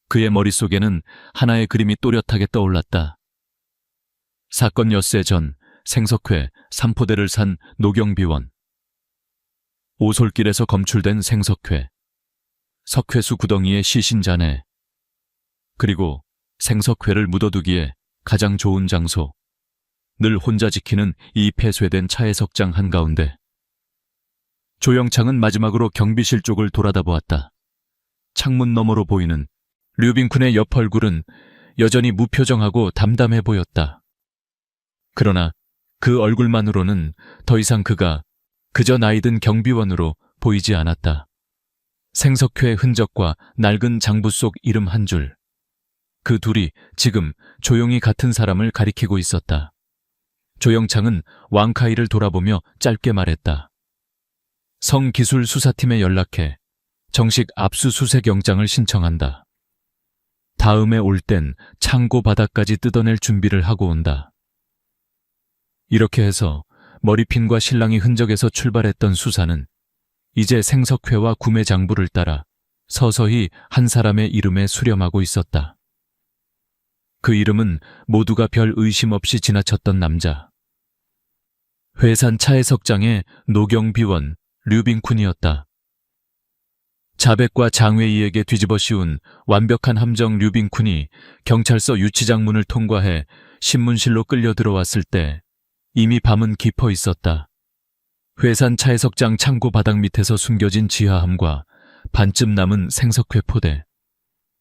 그의 머릿속에는 하나의 그림이 또렷하게 떠올랐다. 사건 엿새 전 생석회 삼포대를 산 노경비원. 오솔길에서 검출된 생석회. 석회수 구덩이의 시신잔해. 그리고 생석회를 묻어두기에 가장 좋은 장소. 늘 혼자 지키는 이 폐쇄된 차의 석장 한가운데. 조영창은 마지막으로 경비실 쪽을 돌아다 보았다. 창문 너머로 보이는 류빈쿤의 옆 얼굴은 여전히 무표정하고 담담해 보였다. 그러나 그 얼굴만으로는 더 이상 그가 그저 나이든 경비원으로 보이지 않았다. 생석회 흔적과 낡은 장부 속 이름 한 줄. 그 둘이 지금 조용히 같은 사람을 가리키고 있었다. 조영창은 왕카이를 돌아보며 짧게 말했다. 성기술수사팀에 연락해 정식 압수수색 영장을 신청한다. 다음에 올 땐 창고 바닥까지 뜯어낼 준비를 하고 온다. 이렇게 해서 머리핀과 신랑이 흔적에서 출발했던 수사는 이제 생석회와 구매 장부를 따라 서서히 한 사람의 이름에 수렴하고 있었다. 그 이름은 모두가 별 의심 없이 지나쳤던 남자. 회산 차해석장의 노경비원 류빈쿤이었다. 자백과 장외이에게 뒤집어 씌운 완벽한 함정 류빈쿤이 경찰서 유치장문을 통과해 신문실로 끌려 들어왔을 때 이미 밤은 깊어 있었다. 회산 차해석장 창고 바닥 밑에서 숨겨진 지하함과 반쯤 남은 생석회 포대,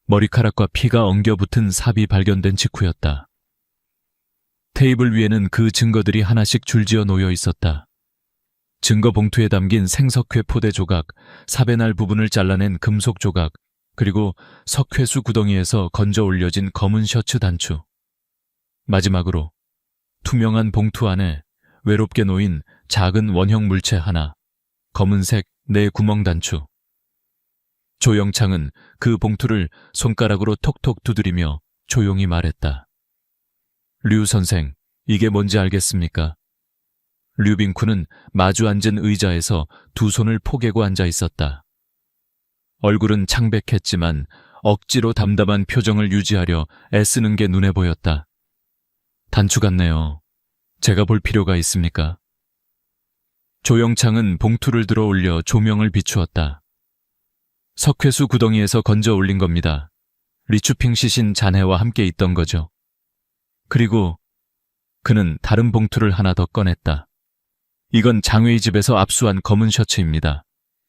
머리카락과 피가 엉겨붙은 삽이 발견된 직후였다. 테이블 위에는 그 증거들이 하나씩 줄지어 놓여 있었다. 증거 봉투에 담긴 생석회 포대 조각, 삽의 날 부분을 잘라낸 금속 조각, 그리고 석회수 구덩이에서 건져 올려진 검은 셔츠 단추. 마지막으로 투명한 봉투 안에 외롭게 놓인 작은 원형 물체 하나, 검은색 네 구멍 단추. 조영창은 그 봉투를 손가락으로 톡톡 두드리며 조용히 말했다. 류 선생, 이게 뭔지 알겠습니까? 류빈쿤은 마주 앉은 의자에서 두 손을 포개고 앉아 있었다. 얼굴은 창백했지만 억지로 담담한 표정을 유지하려 애쓰는 게 눈에 보였다. 단추 같네요. 제가 볼 필요가 있습니까? 조영창은 봉투를 들어 올려 조명을 비추었다. 석회수 구덩이에서 건져 올린 겁니다. 리추핑 시신 잔해와 함께 있던 거죠. 그리고 그는 다른 봉투를 하나 더 꺼냈다. 이건 장외의 집에서 압수한 검은 셔츠입니다.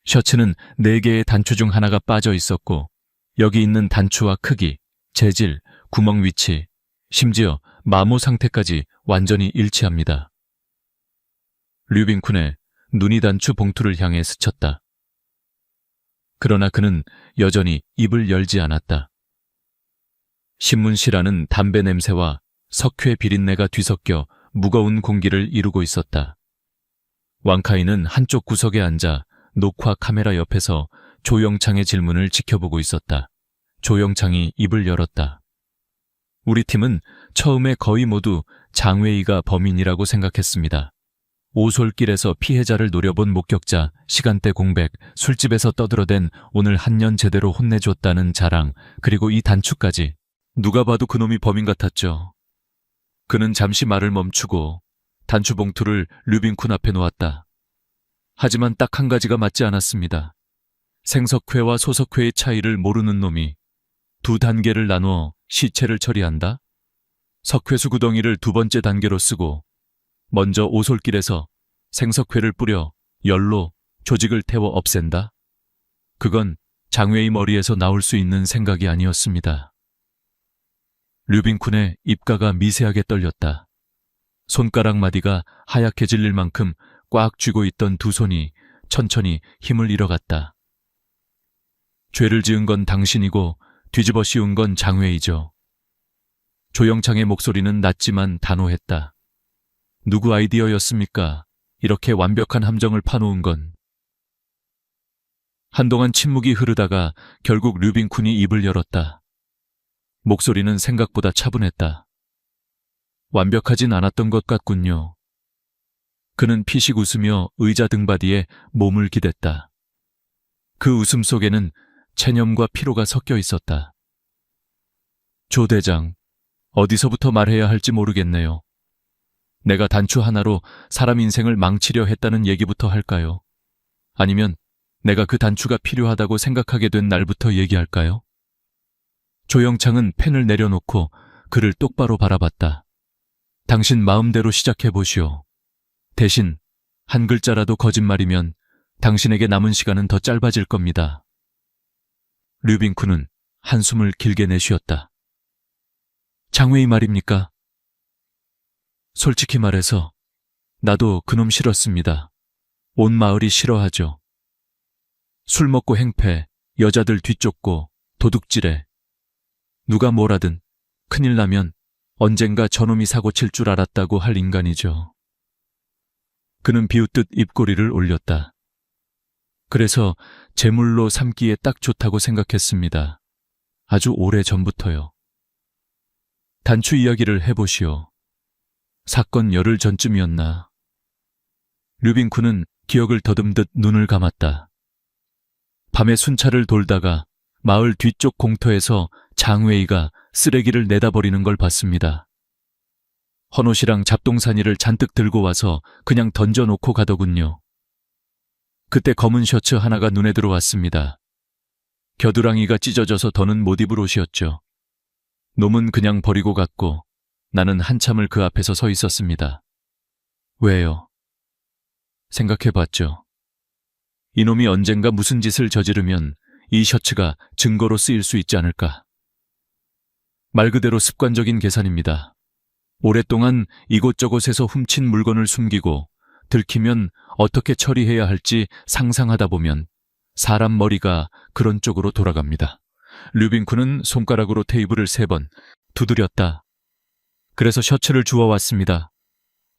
셔츠는 4개의 단추 중 하나가 빠져 있었고 여기 있는 단추와 크기, 재질, 구멍 위치, 심지어 마모 상태까지 완전히 일치합니다. 류빈쿤의 눈이 단추 봉투를 향해 스쳤다. 그러나 그는 여전히 입을 열지 않았다. 신문실 안은 담배 냄새와 석회 비린내가 뒤섞여 무거운 공기를 이루고 있었다. 왕카이는 한쪽 구석에 앉아 녹화 카메라 옆에서 조영창의 질문을 지켜보고 있었다. 조영창이 입을 열었다. 우리 팀은 처음에 거의 모두 장웨이가 범인이라고 생각했습니다. 오솔길에서 피해자를 노려본 목격자, 시간대 공백, 술집에서 떠들어댄 오늘 한 년 제대로 혼내줬다는 자랑, 그리고 이 단추까지. 누가 봐도 그놈이 범인 같았죠. 그는 잠시 말을 멈추고 단추 봉투를 류빈쿤 앞에 놓았다. 하지만 딱 한 가지가 맞지 않았습니다. 생석회와 소석회의 차이를 모르는 놈이 두 단계를 나누어 시체를 처리한다? 석회수 구덩이를 두 번째 단계로 쓰고 먼저 오솔길에서 생석회를 뿌려 열로 조직을 태워 없앤다? 그건 장외의 머리에서 나올 수 있는 생각이 아니었습니다. 류빈쿤의 입가가 미세하게 떨렸다. 손가락 마디가 하얗게 질릴 만큼 꽉 쥐고 있던 두 손이 천천히 힘을 잃어갔다. 죄를 지은 건 당신이고 뒤집어 씌운 건 장외이죠. 조영창의 목소리는 낮지만 단호했다. 누구 아이디어였습니까? 이렇게 완벽한 함정을 파놓은 건. 한동안 침묵이 흐르다가 결국 류빈쿤이 입을 열었다. 목소리는 생각보다 차분했다. 완벽하진 않았던 것 같군요. 그는 피식 웃으며 의자 등받이에 몸을 기댔다. 그 웃음 속에는 체념과 피로가 섞여 있었다. 조 대장, 어디서부터 말해야 할지 모르겠네요. 내가 단추 하나로 사람 인생을 망치려 했다는 얘기부터 할까요? 아니면 내가 그 단추가 필요하다고 생각하게 된 날부터 얘기할까요? 조영창은 펜을 내려놓고 그를 똑바로 바라봤다. 당신 마음대로 시작해보시오. 대신 한 글자라도 거짓말이면 당신에게 남은 시간은 더 짧아질 겁니다. 류빈쿤은 한숨을 길게 내쉬었다. 장외의 말입니까? 솔직히 말해서 나도 그놈 싫었습니다. 온 마을이 싫어하죠. 술 먹고 행패, 여자들 뒤쫓고 도둑질해. 누가 뭐라든 큰일 나면 언젠가 저놈이 사고 칠 줄 알았다고 할 인간이죠. 그는 비웃듯 입꼬리를 올렸다. 그래서 제물로 삼기에 딱 좋다고 생각했습니다. 아주 오래 전부터요. 단추 이야기를 해보시오. 사건 열흘 전쯤이었나. 류빈쿤은 기억을 더듬듯 눈을 감았다. 밤에 순찰을 돌다가 마을 뒤쪽 공터에서 장외이가 쓰레기를 내다버리는 걸 봤습니다. 헌옷이랑 잡동사니를 잔뜩 들고 와서 그냥 던져놓고 가더군요. 그때 검은 셔츠 하나가 눈에 들어왔습니다. 겨드랑이가 찢어져서 더는 못 입을 옷이었죠. 놈은 그냥 버리고 갔고 나는 한참을 그 앞에서 서 있었습니다. 왜요? 생각해봤죠. 이놈이 언젠가 무슨 짓을 저지르면 이 셔츠가 증거로 쓰일 수 있지 않을까. 말 그대로 습관적인 계산입니다. 오랫동안 이곳저곳에서 훔친 물건을 숨기고 들키면 어떻게 처리해야 할지 상상하다 보면 사람 머리가 그런 쪽으로 돌아갑니다. 류빈쿤은 손가락으로 테이블을 3번 두드렸다. 그래서 셔츠를 주워왔습니다.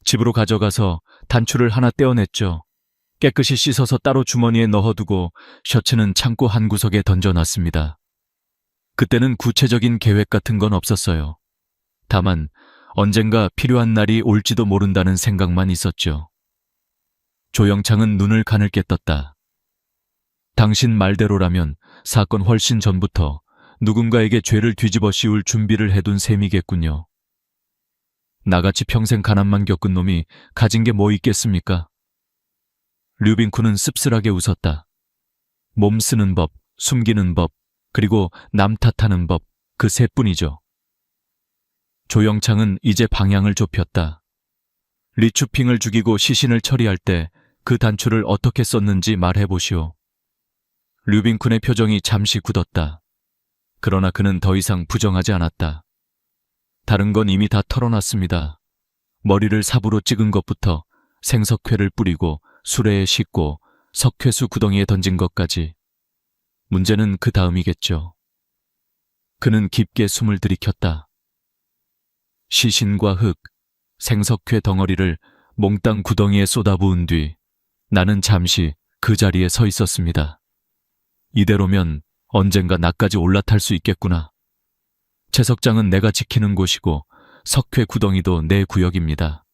집으로 가져가서 단추를 하나 떼어냈죠. 깨끗이 씻어서 따로 주머니에 넣어두고 셔츠는 창고 한 구석에 던져놨습니다. 그때는 구체적인 계획 같은 건 없었어요. 다만 언젠가 필요한 날이 올지도 모른다는 생각만 있었죠. 조영창은 눈을 가늘게 떴다. 당신 말대로라면 사건 훨씬 전부터 누군가에게 죄를 뒤집어 씌울 준비를 해둔 셈이겠군요. 나같이 평생 가난만 겪은 놈이 가진 게 뭐 있겠습니까? 류빈쿤은 씁쓸하게 웃었다. 몸 쓰는 법, 숨기는 법, 그리고 남 탓하는 법, 그 세뿐이죠. 조영창은 이제 방향을 좁혔다. 리추핑을 죽이고 시신을 처리할 때 그 단추를 어떻게 썼는지 말해보시오. 류빈쿤의 표정이 잠시 굳었다. 그러나 그는 더 이상 부정하지 않았다. 다른 건 이미 다 털어놨습니다. 머리를 삽으로 찍은 것부터 생석회를 뿌리고 수레에 싣고 석회수 구덩이에 던진 것까지. 문제는 그 다음이겠죠. 그는 깊게 숨을 들이켰다. 시신과 흙, 생석회 덩어리를 몽땅 구덩이에 쏟아부은 뒤 나는 잠시 그 자리에 서 있었습니다. 이대로면 언젠가 나까지 올라탈 수 있겠구나. 채석장은 내가 지키는 곳이고 석회 구덩이도 내 구역입니다.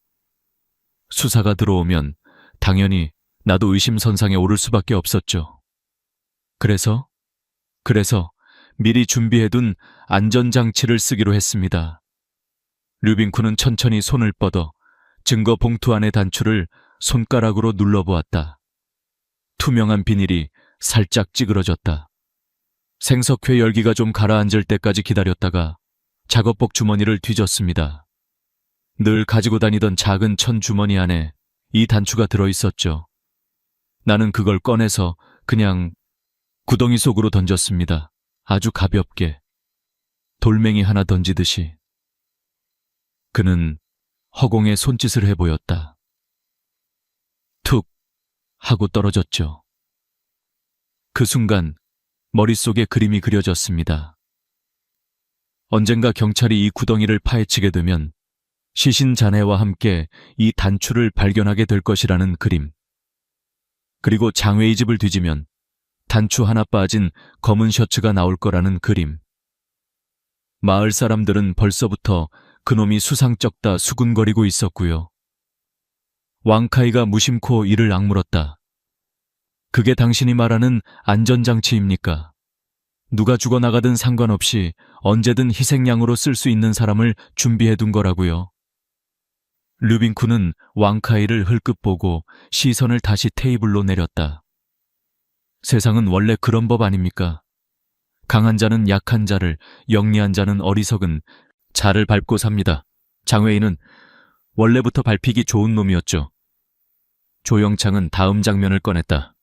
수사가 들어오면 당연히 나도 의심선상에 오를 수밖에 없었죠. 그래서 미리 준비해둔 안전장치를 쓰기로 했습니다. 류빈쿤은 천천히 손을 뻗어 증거 봉투 안의 단추를 손가락으로 눌러보았다. 투명한 비닐이 살짝 찌그러졌다. 생석회 열기가 좀 가라앉을 때까지 기다렸다가 작업복 주머니를 뒤졌습니다. 늘 가지고 다니던 작은 천 주머니 안에 이 단추가 들어있었죠. 나는 그걸 꺼내서 그냥 구덩이 속으로 던졌습니다. 아주 가볍게, 돌멩이 하나 던지듯이. 그는 허공에 손짓을 해보였다. 툭 하고 떨어졌죠. 그 순간 머릿속에 그림이 그려졌습니다. 언젠가 경찰이 이 구덩이를 파헤치게 되면 시신 잔해와 함께 이 단추를 발견하게 될 것이라는 그림. 그리고 장외의 집을 뒤지면 단추 하나 빠진 검은 셔츠가 나올 거라는 그림. 마을 사람들은 벌써부터 그놈이 수상쩍다 수군거리고 있었고요. 왕카이가 무심코 이를 악물었다. 그게 당신이 말하는 안전장치입니까? 누가 죽어나가든 상관없이 언제든 희생양으로 쓸 수 있는 사람을 준비해둔 거라고요. 류빈쿤은 왕카이를 흘끗 보고 시선을 다시 테이블로 내렸다. 세상은 원래 그런 법 아닙니까? 강한 자는 약한 자를, 영리한 자는 어리석은 자를 밟고 삽니다. 장외인은 원래부터 밟히기 좋은 놈이었죠. 조영창은 다음 장면을 꺼냈다.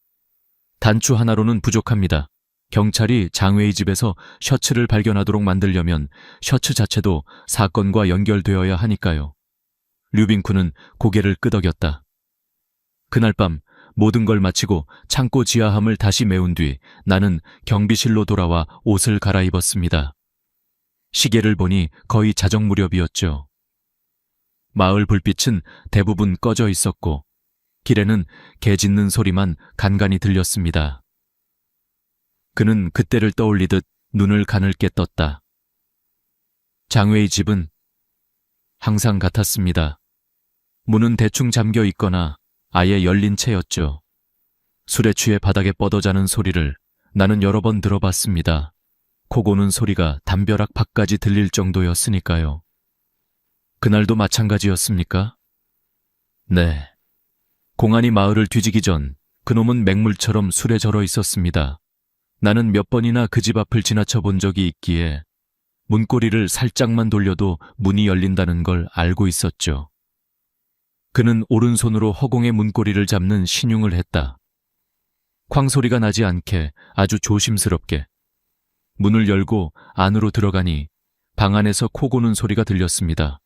단추 하나로는 부족합니다. 경찰이 장외의 집에서 셔츠를 발견하도록 만들려면 셔츠 자체도 사건과 연결되어야 하니까요. 류빈쿤은 고개를 끄덕였다. 그날 밤 모든 걸 마치고 창고 지하함을 다시 메운 뒤 나는 경비실로 돌아와 옷을 갈아입었습니다. 시계를 보니 거의 자정 무렵이었죠. 마을 불빛은 대부분 꺼져 있었고 길에는 개 짖는 소리만 간간히 들렸습니다. 그는 그때를 떠올리듯 눈을 가늘게 떴다. 장외의 집은 항상 같았습니다. 문은 대충 잠겨 있거나 아예 열린 채였죠. 술에 취해 바닥에 뻗어자는 소리를 나는 여러 번 들어봤습니다. 코 고는 소리가 담벼락 밖까지 들릴 정도였으니까요. 그날도 마찬가지였습니까? 네. 공안이 마을을 뒤지기 전 그놈은 맹물처럼 술에 절어 있었습니다. 나는 몇 번이나 그 집 앞을 지나쳐 본 적이 있기에 문고리를 살짝만 돌려도 문이 열린다는 걸 알고 있었죠. 그는 오른손으로 허공의 문고리를 잡는 신용을 했다. 쾅 소리가 나지 않게 아주 조심스럽게. 문을 열고 안으로 들어가니 방 안에서 코 고는 소리가 들렸습니다.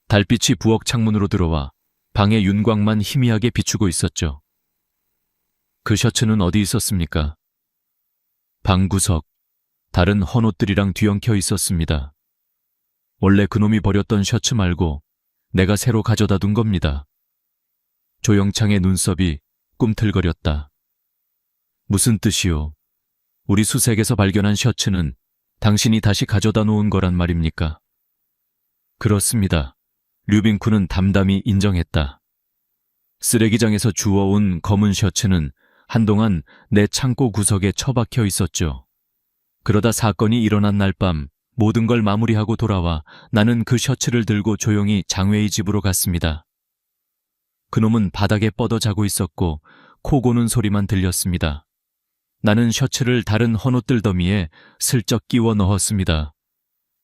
달빛이 부엌 창문으로 들어와 방의 윤곽만 희미하게 비추고 있었죠. 그 셔츠는 어디 있었습니까? 방 구석, 다른 헌옷들이랑 뒤엉켜 있었습니다. 원래 그놈이 버렸던 셔츠 말고 내가 새로 가져다 둔 겁니다. 조영창의 눈썹이 꿈틀거렸다. 무슨 뜻이요? 우리 수색에서 발견한 셔츠는 당신이 다시 가져다 놓은 거란 말입니까? 그렇습니다. 류빈쿤은 담담히 인정했다. 쓰레기장에서 주워온 검은 셔츠는 한동안 내 창고 구석에 처박혀 있었죠. 그러다 사건이 일어난 날 밤 모든 걸 마무리하고 돌아와 나는 그 셔츠를 들고 조용히 장외의 집으로 갔습니다. 그놈은 바닥에 뻗어 자고 있었고 코 고는 소리만 들렸습니다. 나는 셔츠를 다른 헌옷들 더미에 슬쩍 끼워 넣었습니다.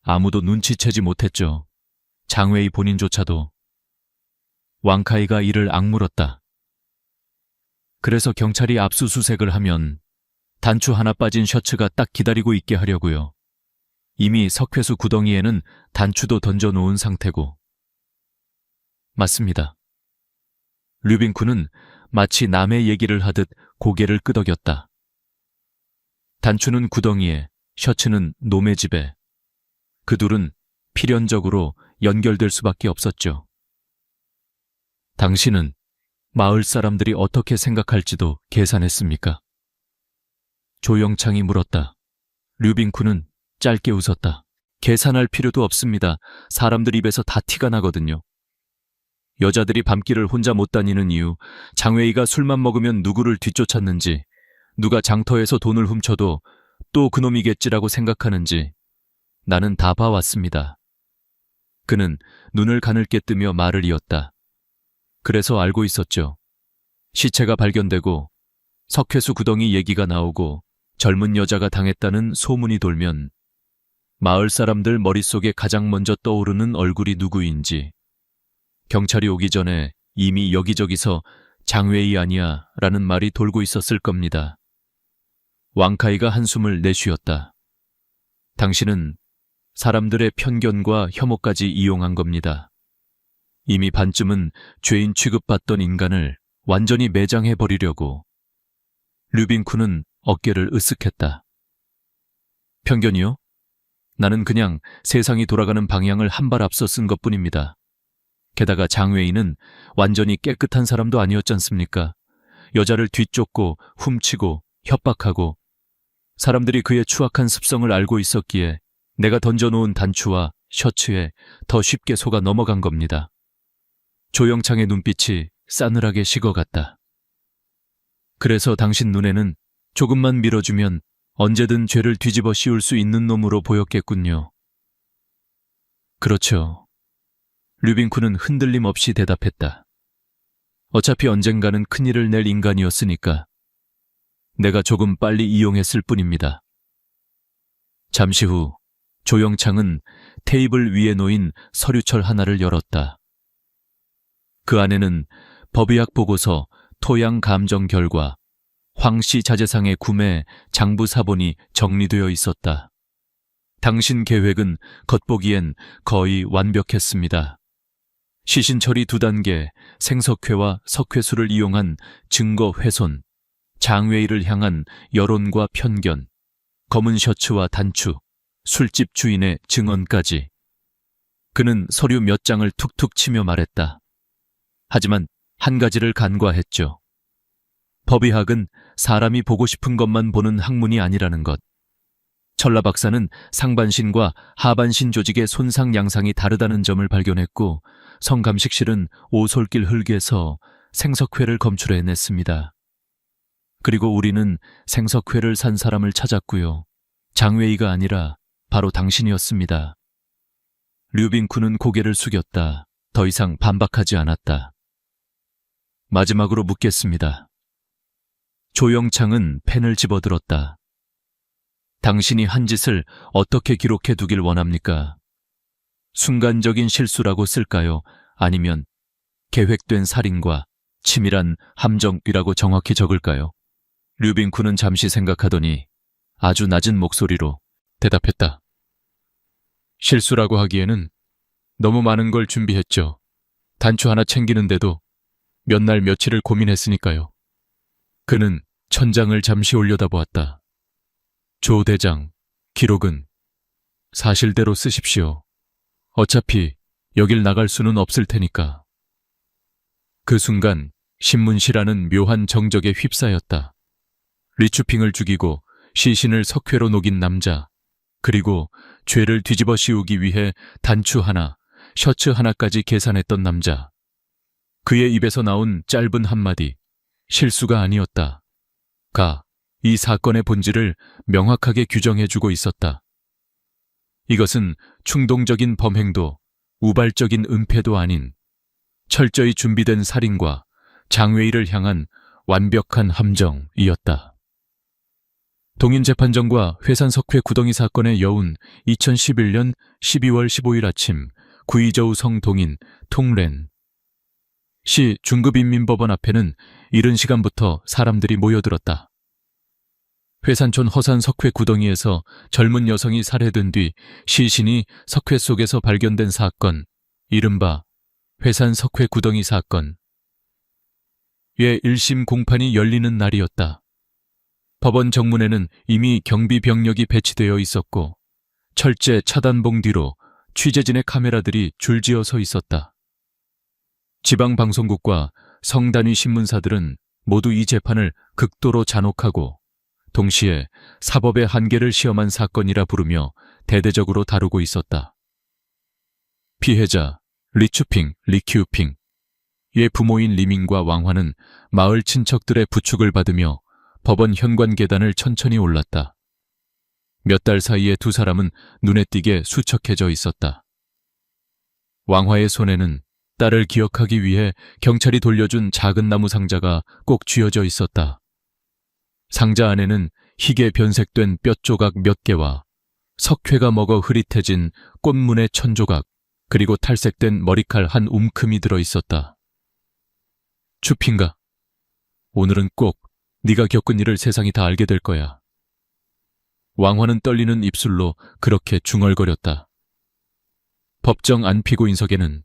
아무도 눈치채지 못했죠. 장외의 본인조차도. 왕카이가 이를 악물었다. 그래서 경찰이 압수수색을 하면 단추 하나 빠진 셔츠가 딱 기다리고 있게 하려고요. 이미 석회수 구덩이에는 단추도 던져놓은 상태고. 맞습니다. 류빈쿤은 마치 남의 얘기를 하듯 고개를 끄덕였다. 단추는 구덩이에, 셔츠는 놈의 집에. 그 둘은 필연적으로 연결될 수밖에 없었죠. 당신은 마을 사람들이 어떻게 생각할지도 계산했습니까? 조영창이 물었다. 류빈쿤은 짧게 웃었다. 계산할 필요도 없습니다. 사람들 입에서 다 티가 나거든요. 여자들이 밤길을 혼자 못 다니는 이유, 장웨이가 술만 먹으면 누구를 뒤쫓았는지, 누가 장터에서 돈을 훔쳐도 또 그놈이겠지라고 생각하는지 나는 다 봐왔습니다. 그는 눈을 가늘게 뜨며 말을 이었다. 그래서 알고 있었죠. 시체가 발견되고 석회수 구덩이 얘기가 나오고 젊은 여자가 당했다는 소문이 돌면 마을 사람들 머릿속에 가장 먼저 떠오르는 얼굴이 누구인지, 경찰이 오기 전에 이미 여기저기서 장웨이 아니야 라는 말이 돌고 있었을 겁니다. 왕카이가 한숨을 내쉬었다. 당신은 사람들의 편견과 혐오까지 이용한 겁니다. 이미 반쯤은 죄인 취급받던 인간을 완전히 매장해버리려고. 류빈쿤은 어깨를 으쓱했다. 편견이요? 나는 그냥 세상이 돌아가는 방향을 한 발 앞서 쓴 것뿐입니다. 게다가 장웨이는 완전히 깨끗한 사람도 아니었지 않습니까? 여자를 뒤쫓고 훔치고 협박하고 사람들이 그의 추악한 습성을 알고 있었기에 내가 던져놓은 단추와 셔츠에 더 쉽게 속아 넘어간 겁니다. 조영창의 눈빛이 싸늘하게 식어갔다. 그래서 당신 눈에는 조금만 밀어주면 언제든 죄를 뒤집어 씌울 수 있는 놈으로 보였겠군요. 그렇죠. 류빈쿤은 흔들림 없이 대답했다. 어차피 언젠가는 큰일을 낼 인간이었으니까 내가 조금 빨리 이용했을 뿐입니다. 잠시 후 조영창은 테이블 위에 놓인 서류철 하나를 열었다. 그 안에는 법의학 보고서, 토양 감정 결과, 황씨 자재상의 구매, 장부 사본이 정리되어 있었다. 당신 계획은 겉보기엔 거의 완벽했습니다. 시신 처리 2단계, 생석회와 석회수를 이용한 증거 훼손, 장웨이를 향한 여론과 편견, 검은 셔츠와 단추, 술집 주인의 증언까지. 그는 서류 몇 장을 툭툭 치며 말했다. 하지만 한 가지를 간과했죠. 법의학은 사람이 보고 싶은 것만 보는 학문이 아니라는 것. 철라 박사는 상반신과 하반신 조직의 손상 양상이 다르다는 점을 발견했고, 성감식실은 오솔길 흙에서 생석회를 검출해냈습니다. 그리고 우리는 생석회를 산 사람을 찾았고요. 장웨이가 아니라 바로 당신이었습니다. 류빈쿤은 고개를 숙였다. 더 이상 반박하지 않았다. 마지막으로 묻겠습니다. 조영창은 펜을 집어들었다. 당신이 한 짓을 어떻게 기록해 두길 원합니까? 순간적인 실수라고 쓸까요? 아니면 계획된 살인과 치밀한 함정이라고 정확히 적을까요? 류빈쿤은 잠시 생각하더니 아주 낮은 목소리로 대답했다. 실수라고 하기에는 너무 많은 걸 준비했죠. 단추 하나 챙기는데도 몇 날 며칠을 고민했으니까요. 그는 천장을 잠시 올려다보았다. 조 대장, 기록은 사실대로 쓰십시오. 어차피 여길 나갈 수는 없을 테니까. 그 순간 신문시라는 묘한 정적에 휩싸였다. 리추핑을 죽이고 시신을 석회로 녹인 남자, 그리고 죄를 뒤집어 씌우기 위해 단추 하나, 셔츠 하나까지 계산했던 남자. 그의 입에서 나온 짧은 한마디, 실수가 아니었다. 가, 이 사건의 본질을 명확하게 규정해주고 있었다. 이것은 충동적인 범행도 우발적인 은폐도 아닌 철저히 준비된 살인과 장웨이를 향한 완벽한 함정이었다. 동인재판정과 회산석회 구덩이 사건의 여운 2011년 12월 15일 아침 구이저우 성 동인 통렌 시 중급인민법원 앞에는 이른 시간부터 사람들이 모여들었다. 회산촌 허산 석회 구덩이에서 젊은 여성이 살해된 뒤 시신이 석회 속에서 발견된 사건, 이른바 회산 석회 구덩이 사건. 의 1심 공판이 열리는 날이었다. 법원 정문에는 이미 경비 병력이 배치되어 있었고 철제 차단봉 뒤로 취재진의 카메라들이 줄지어 서 있었다. 지방방송국과 성단위 신문사들은 모두 이 재판을 극도로 잔혹하고 동시에 사법의 한계를 시험한 사건이라 부르며 대대적으로 다루고 있었다. 피해자 리추핑, 리큐핑, 의 부모인 리밍과 왕화는 마을 친척들의 부축을 받으며 법원 현관 계단을 천천히 올랐다. 몇 달 사이에 두 사람은 눈에 띄게 수척해져 있었다. 왕화의 손에는 딸을 기억하기 위해 경찰이 돌려준 작은 나무 상자가 꼭 쥐어져 있었다. 상자 안에는 희게 변색된 뼈 조각 몇 개와 석회가 먹어 흐릿해진 꽃문의 천조각, 그리고 탈색된 머리칼 한 움큼이 들어 있었다. 추핑가, 오늘은 꼭 네가 겪은 일을 세상이 다 알게 될 거야. 왕화는 떨리는 입술로 그렇게 중얼거렸다. 법정 안피고인석에는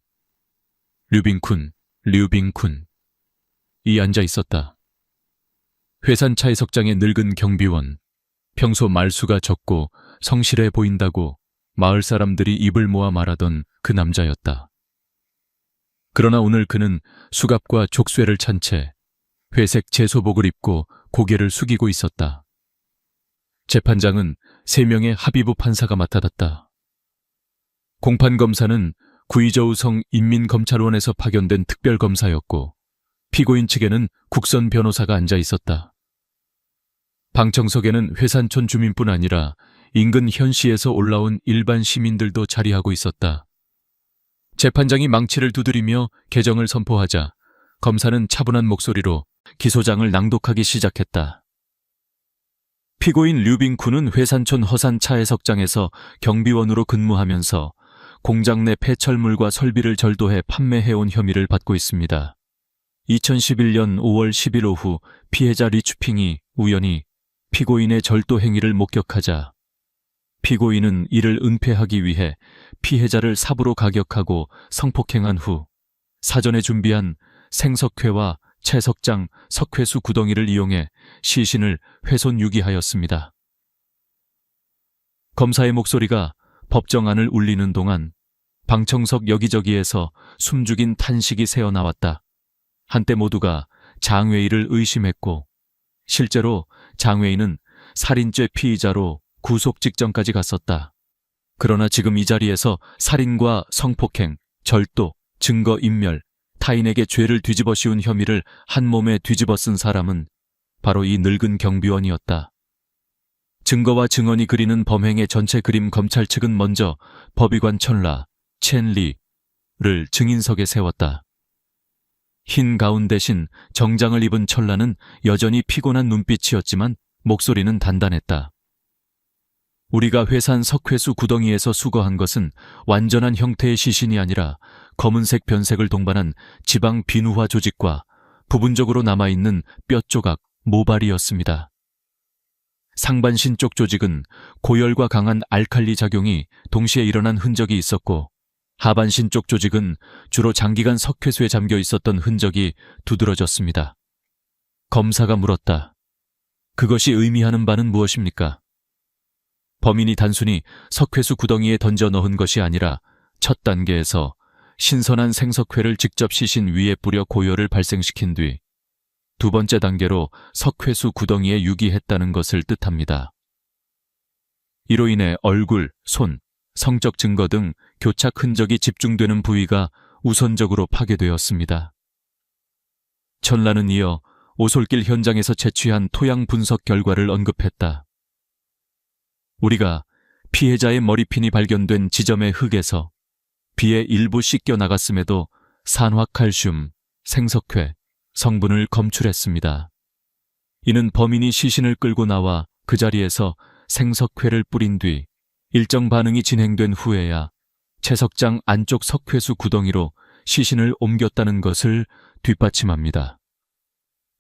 류빙쿤이 앉아 있었다. 회산차의 석장의 늙은 경비원, 평소 말수가 적고 성실해 보인다고 마을 사람들이 입을 모아 말하던 그 남자였다. 그러나 오늘 그는 수갑과 족쇄를 찬 채 회색 제소복을 입고 고개를 숙이고 있었다. 재판장은 3명의 합의부 판사가 맡아갔다. 공판검사는 구이저우성 인민검찰원에서 파견된 특별검사였고 피고인 측에는 국선 변호사가 앉아 있었다. 방청석에는 회산촌 주민뿐 아니라 인근 현시에서 올라온 일반 시민들도 자리하고 있었다. 재판장이 망치를 두드리며 개정을 선포하자 검사는 차분한 목소리로 기소장을 낭독하기 시작했다. 피고인 류빙쿤은 회산촌 허산차해석장에서 경비원으로 근무하면서 공장 내 폐철물과 설비를 절도해 판매해온 혐의를 받고 있습니다. 2011년 5월 10일 오후 피해자 리추핑이 우연히 피고인의 절도 행위를 목격하자 피고인은 이를 은폐하기 위해 피해자를 삽으로 가격하고 성폭행한 후 사전에 준비한 생석회와 채석장, 석회수 구덩이를 이용해 시신을 훼손 유기하였습니다. 검사의 목소리가 법정 안을 울리는 동안 방청석 여기저기에서 숨죽인 탄식이 새어나왔다. 한때 모두가 장외일을 의심했고 실제로 장외인은 살인죄 피의자로 구속 직전까지 갔었다. 그러나 지금 이 자리에서 살인과 성폭행, 절도, 증거인멸, 타인에게 죄를 뒤집어 씌운 혐의를 한 몸에 뒤집어 쓴 사람은 바로 이 늙은 경비원이었다. 증거와 증언이 그리는 범행의 전체 그림 검찰 측은 먼저 법의관 천라, 첸리를 증인석에 세웠다. 흰 가운 대신 정장을 입은 천라는 여전히 피곤한 눈빛이었지만 목소리는 단단했다. 우리가 회산 석회수 구덩이에서 수거한 것은 완전한 형태의 시신이 아니라 검은색 변색을 동반한 지방 비누화 조직과 부분적으로 남아있는 뼈 조각, 모발이었습니다. 상반신 쪽 조직은 고열과 강한 알칼리 작용이 동시에 일어난 흔적이 있었고 하반신 쪽 조직은 주로 장기간 석회수에 잠겨 있었던 흔적이 두드러졌습니다. 검사가 물었다. 그것이 의미하는 바는 무엇입니까? 범인이 단순히 석회수 구덩이에 던져 넣은 것이 아니라 첫 단계에서 신선한 생석회를 직접 시신 위에 뿌려 고열을 발생시킨 뒤 두 번째 단계로 석회수 구덩이에 유기했다는 것을 뜻합니다. 이로 인해 얼굴, 손, 성적 증거 등 교착 흔적이 집중되는 부위가 우선적으로 파괴되었습니다. 천라는 이어 오솔길 현장에서 채취한 토양 분석 결과를 언급했다. 우리가 피해자의 머리핀이 발견된 지점의 흙에서 비에 일부 씻겨 나갔음에도 산화칼슘, 생석회, 성분을 검출했습니다. 이는 범인이 시신을 끌고 나와 그 자리에서 생석회를 뿌린 뒤 일정 반응이 진행된 후에야 채석장 안쪽 석회수 구덩이로 시신을 옮겼다는 것을 뒷받침합니다.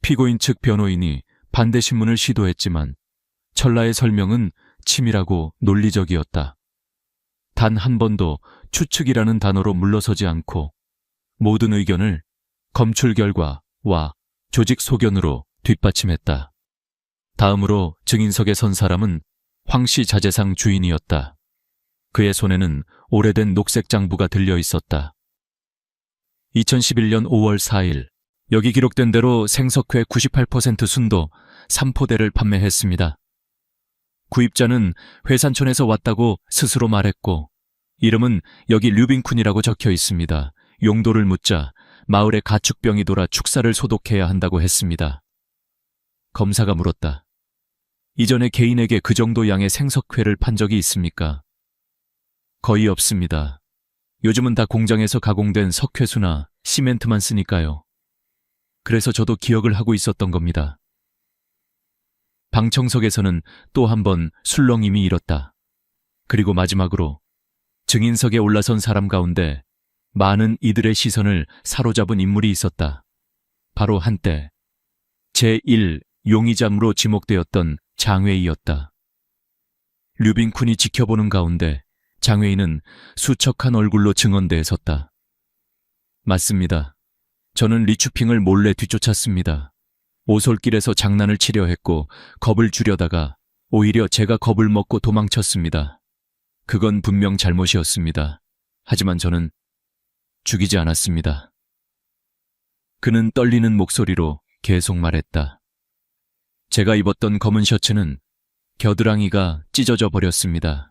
피고인 측 변호인이 반대 신문을 시도했지만 천라의 설명은 치밀하고 논리적이었다. 단 한 번도 추측이라는 단어로 물러서지 않고 모든 의견을 검출 결과와 조직 소견으로 뒷받침했다. 다음으로 증인석에 선 사람은 황씨 자재상 주인이었다. 그의 손에는 오래된 녹색 장부가 들려 있었다. 2011년 5월 4일, 여기 기록된 대로 생석회 98% 순도 3포대를 판매했습니다. 구입자는 회산촌에서 왔다고 스스로 말했고, 이름은 여기 류빈쿤이라고 적혀 있습니다. 용도를 묻자 마을에 가축병이 돌아 축사를 소독해야 한다고 했습니다. 검사가 물었다. 이전에 개인에게 그 정도 양의 생석회를 판 적이 있습니까? 거의 없습니다. 요즘은 다 공장에서 가공된 석회수나 시멘트만 쓰니까요. 그래서 저도 기억을 하고 있었던 겁니다. 방청석에서는 또 한 번 술렁임이 일었다. 그리고 마지막으로 증인석에 올라선 사람 가운데 많은 이들의 시선을 사로잡은 인물이 있었다. 바로 한때 제1 용의자로 지목되었던 장웨이였다. 류빈쿤이 지켜보는 가운데 장웨이는 수척한 얼굴로 증언대에 섰다. 맞습니다. 저는 리추핑을 몰래 뒤쫓았습니다. 오솔길에서 장난을 치려 했고 겁을 주려다가 오히려 제가 겁을 먹고 도망쳤습니다. 그건 분명 잘못이었습니다. 하지만 저는 죽이지 않았습니다. 그는 떨리는 목소리로 계속 말했다. 제가 입었던 검은 셔츠는 겨드랑이가 찢어져 버렸습니다.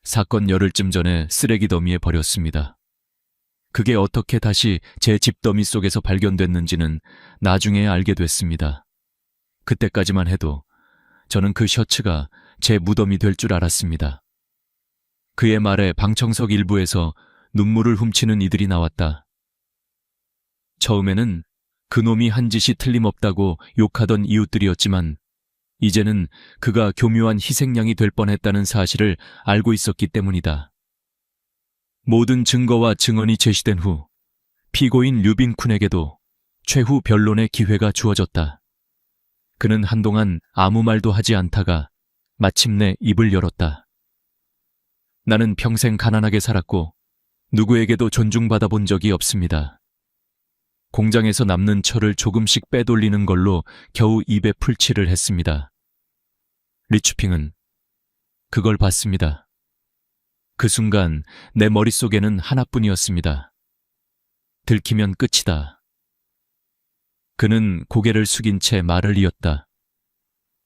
사건 열흘쯤 전에 쓰레기 더미에 버렸습니다. 그게 어떻게 다시 제 집더미 속에서 발견됐는지는 나중에 알게 됐습니다. 그때까지만 해도 저는 그 셔츠가 제 무덤이 될 줄 알았습니다. 그의 말에 방청석 일부에서 눈물을 훔치는 이들이 나왔다. 처음에는 그놈이 한 짓이 틀림없다고 욕하던 이웃들이었지만 이제는 그가 교묘한 희생양이 될 뻔했다는 사실을 알고 있었기 때문이다. 모든 증거와 증언이 제시된 후 피고인 류빈쿤에게도 최후 변론의 기회가 주어졌다. 그는 한동안 아무 말도 하지 않다가 마침내 입을 열었다. 나는 평생 가난하게 살았고 누구에게도 존중받아 본 적이 없습니다. 공장에서 남는 철을 조금씩 빼돌리는 걸로 겨우 입에 풀칠을 했습니다. 리추핑은 그걸 봤습니다. 그 순간 내 머릿속에는 하나뿐이었습니다. 들키면 끝이다. 그는 고개를 숙인 채 말을 이었다.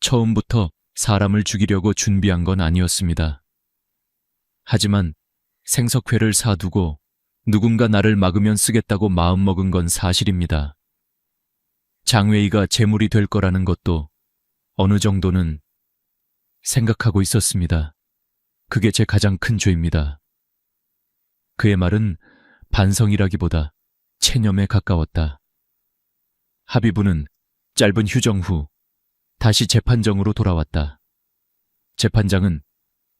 처음부터 사람을 죽이려고 준비한 건 아니었습니다. 하지만 생석회를 사두고 누군가 나를 막으면 쓰겠다고 마음먹은 건 사실입니다. 장웨이가 재물이 될 거라는 것도 어느 정도는 생각하고 있었습니다. 그게 제 가장 큰 죄입니다. 그의 말은 반성이라기보다 체념에 가까웠다. 합의부는 짧은 휴정 후 다시 재판정으로 돌아왔다. 재판장은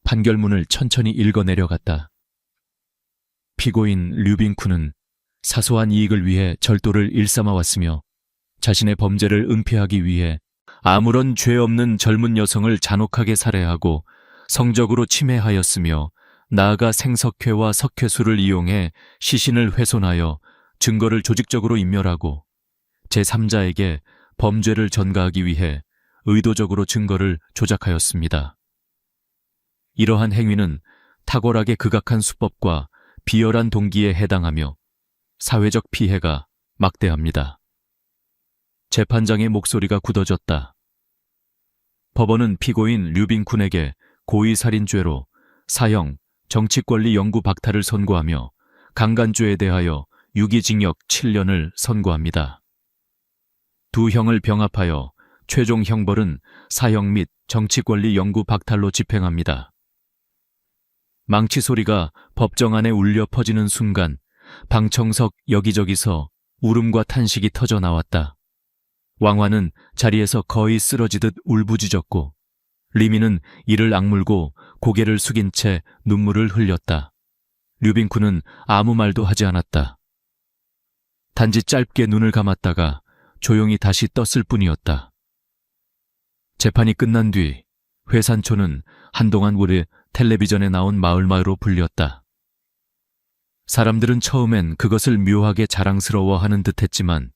판결문을 천천히 읽어내려갔다. 피고인 류빈쿤은 사소한 이익을 위해 절도를 일삼아왔으며 자신의 범죄를 은폐하기 위해 아무런 죄 없는 젊은 여성을 잔혹하게 살해하고 성적으로 침해하였으며 나아가 생석회와 석회수를 이용해 시신을 훼손하여 증거를 조직적으로 인멸하고 제3자에게 범죄를 전가하기 위해 의도적으로 증거를 조작하였습니다. 이러한 행위는 탁월하게 극악한 수법과 비열한 동기에 해당하며 사회적 피해가 막대합니다. 재판장의 목소리가 굳어졌다. 법원은 피고인 류빈쿤에게 고의살인죄로 사형, 정치권리 영구 박탈을 선고하며 강간죄에 대하여 유기징역 7년을 선고합니다. 두 형을 병합하여 최종 형벌은 사형 및 정치권리 영구 박탈로 집행합니다. 망치 소리가 법정 안에 울려 퍼지는 순간 방청석 여기저기서 울음과 탄식이 터져 나왔다. 왕화는 자리에서 거의 쓰러지듯 울부짖었고 리미는 이를 악물고 고개를 숙인 채 눈물을 흘렸다. 류빈쿤은 아무 말도 하지 않았다. 단지 짧게 눈을 감았다가 조용히 다시 떴을 뿐이었다. 재판이 끝난 뒤 회산초는 한동안 우리 텔레비전에 나온 마을마을로 불렸다. 사람들은 처음엔 그것을 묘하게 자랑스러워하는 듯했지만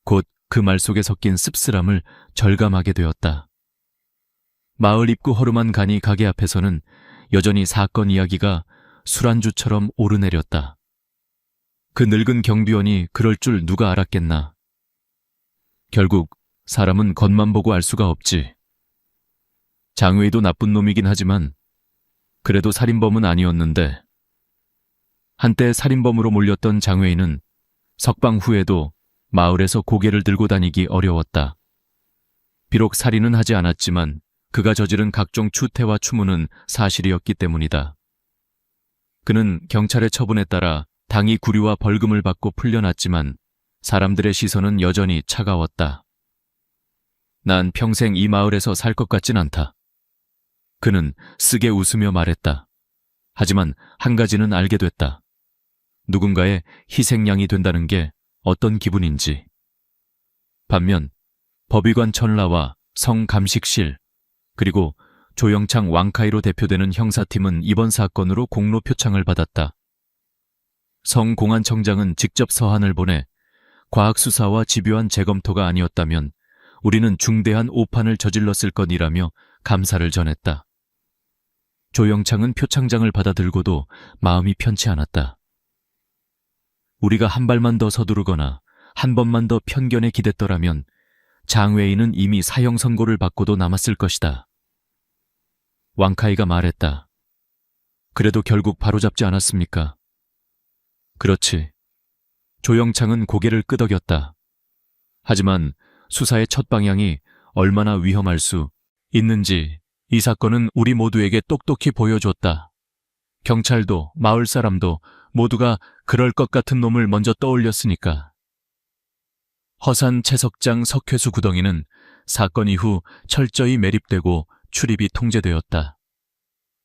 곧 그 말 속에 섞인 씁쓸함을 절감하게 되었다. 마을 입구 허름한 간이 가게 앞에서는 여전히 사건 이야기가 술안주처럼 오르내렸다. 그 늙은 경비원이 그럴 줄 누가 알았겠나. 결국 사람은 겉만 보고 알 수가 없지. 장외도 나쁜 놈이긴 하지만 그래도 살인범은 아니었는데, 한때 살인범으로 몰렸던 장외인은 석방 후에도 마을에서 고개를 들고 다니기 어려웠다. 비록 살인은 하지 않았지만 그가 저지른 각종 추태와 추문은 사실이었기 때문이다. 그는 경찰의 처분에 따라 당이 구류와 벌금을 받고 풀려났지만 사람들의 시선은 여전히 차가웠다. 난 평생 이 마을에서 살 것 같진 않다. 그는 쓰게 웃으며 말했다. 하지만 한 가지는 알게 됐다. 누군가의 희생양이 된다는 게 어떤 기분인지. 반면 법의관 천라와 성감식실 그리고 조영창 왕카이로 대표되는 형사팀은 이번 사건으로 공로 표창을 받았다. 성공안청장은 직접 서한을 보내 과학수사와 집요한 재검토가 아니었다면 우리는 중대한 오판을 저질렀을 것이라며 감사를 전했다. 조영창은 표창장을 받아들고도 마음이 편치 않았다. 우리가 한 발만 더 서두르거나 한 번만 더 편견에 기댔더라면 장외인은 이미 사형 선고를 받고도 남았을 것이다. 왕카이가 말했다. 그래도 결국 바로잡지 않았습니까? 그렇지. 조영창은 고개를 끄덕였다. 하지만 수사의 첫 방향이 얼마나 위험할 수 있는지 이 사건은 우리 모두에게 똑똑히 보여줬다. 경찰도 마을 사람도 모두가 그럴 것 같은 놈을 먼저 떠올렸으니까. 허산 채석장 석회수 구덩이는 사건 이후 철저히 매립되고 출입이 통제되었다.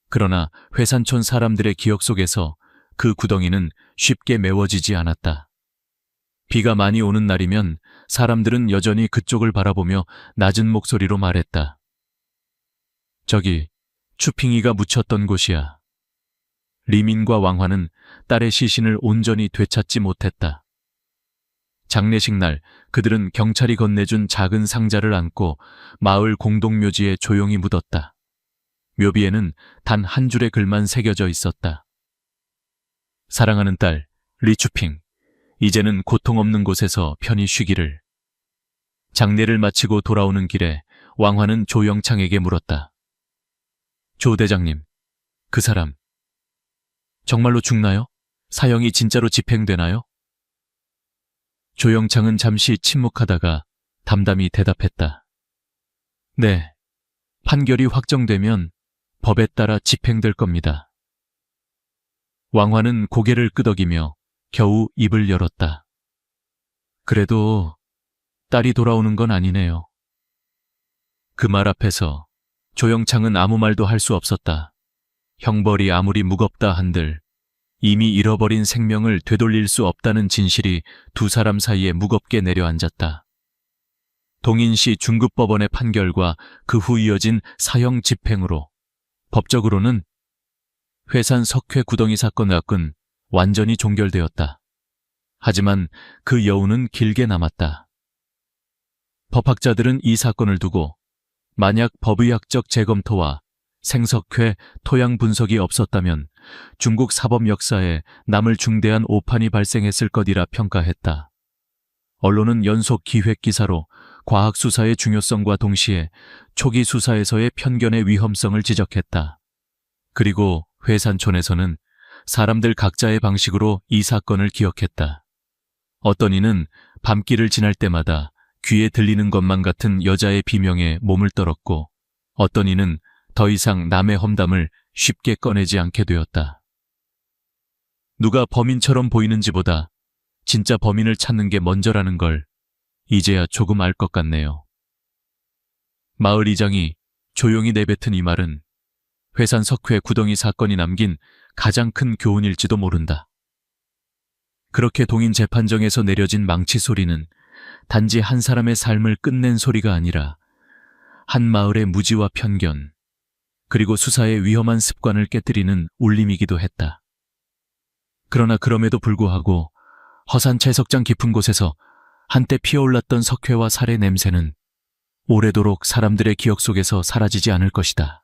그러나 회산촌 사람들의 기억 속에서 그 구덩이는 쉽게 메워지지 않았다. 비가 많이 오는 날이면 사람들은 여전히 그쪽을 바라보며 낮은 목소리로 말했다. 저기 추핑이가 묻혔던 곳이야. 리민과 왕화는 딸의 시신을 온전히 되찾지 못했다. 장례식 날 그들은 경찰이 건네준 작은 상자를 안고 마을 공동묘지에 조용히 묻었다. 묘비에는 단 한 줄의 글만 새겨져 있었다. 사랑하는 딸 리추핑, 이제는 고통 없는 곳에서 편히 쉬기를. 장례를 마치고 돌아오는 길에 왕화는 조영창에게 물었다. 조 대장님, 그 사람 정말로 죽나요? 사형이 진짜로 집행되나요? 조영창은 잠시 침묵하다가 담담히 대답했다. 네, 판결이 확정되면 법에 따라 집행될 겁니다. 왕화는 고개를 끄덕이며 겨우 입을 열었다. 그래도 딸이 돌아오는 건 아니네요. 그 말 앞에서 조영창은 아무 말도 할 수 없었다. 형벌이 아무리 무겁다 한들 이미 잃어버린 생명을 되돌릴 수 없다는 진실이 두 사람 사이에 무겁게 내려앉았다. 동인시 중급법원의 판결과 그 후 이어진 사형 집행으로 법적으로는 회산 석회 구덩이 사건은 완전히 종결되었다. 하지만 그 여운은 길게 남았다. 법학자들은 이 사건을 두고 만약 법의학적 재검토와 생석회 토양 분석이 없었다면 중국 사법 역사에 남을 중대한 오판이 발생했을 것이라 평가했다. 언론은 연속 기획 기사로 과학 수사의 중요성과 동시에 초기 수사에서의 편견의 위험성을 지적했다. 그리고 회산촌에서는 사람들 각자의 방식으로 이 사건을 기억했다. 어떤 이는 밤길을 지날 때마다 귀에 들리는 것만 같은 여자의 비명에 몸을 떨었고, 어떤 이는 더 이상 남의 험담을 쉽게 꺼내지 않게 되었다. 누가 범인처럼 보이는지보다 진짜 범인을 찾는 게 먼저라는 걸 이제야 조금 알 것 같네요. 마을 이장이 조용히 내뱉은 이 말은 회산 석회 구덩이 사건이 남긴 가장 큰 교훈일지도 모른다. 그렇게 동인 재판정에서 내려진 망치 소리는 단지 한 사람의 삶을 끝낸 소리가 아니라 한 마을의 무지와 편견, 그리고 수사의 위험한 습관을 깨뜨리는 울림이기도 했다. 그러나 그럼에도 불구하고 허산 채석장 깊은 곳에서 한때 피어올랐던 석회와 살의 냄새는 오래도록 사람들의 기억 속에서 사라지지 않을 것이다.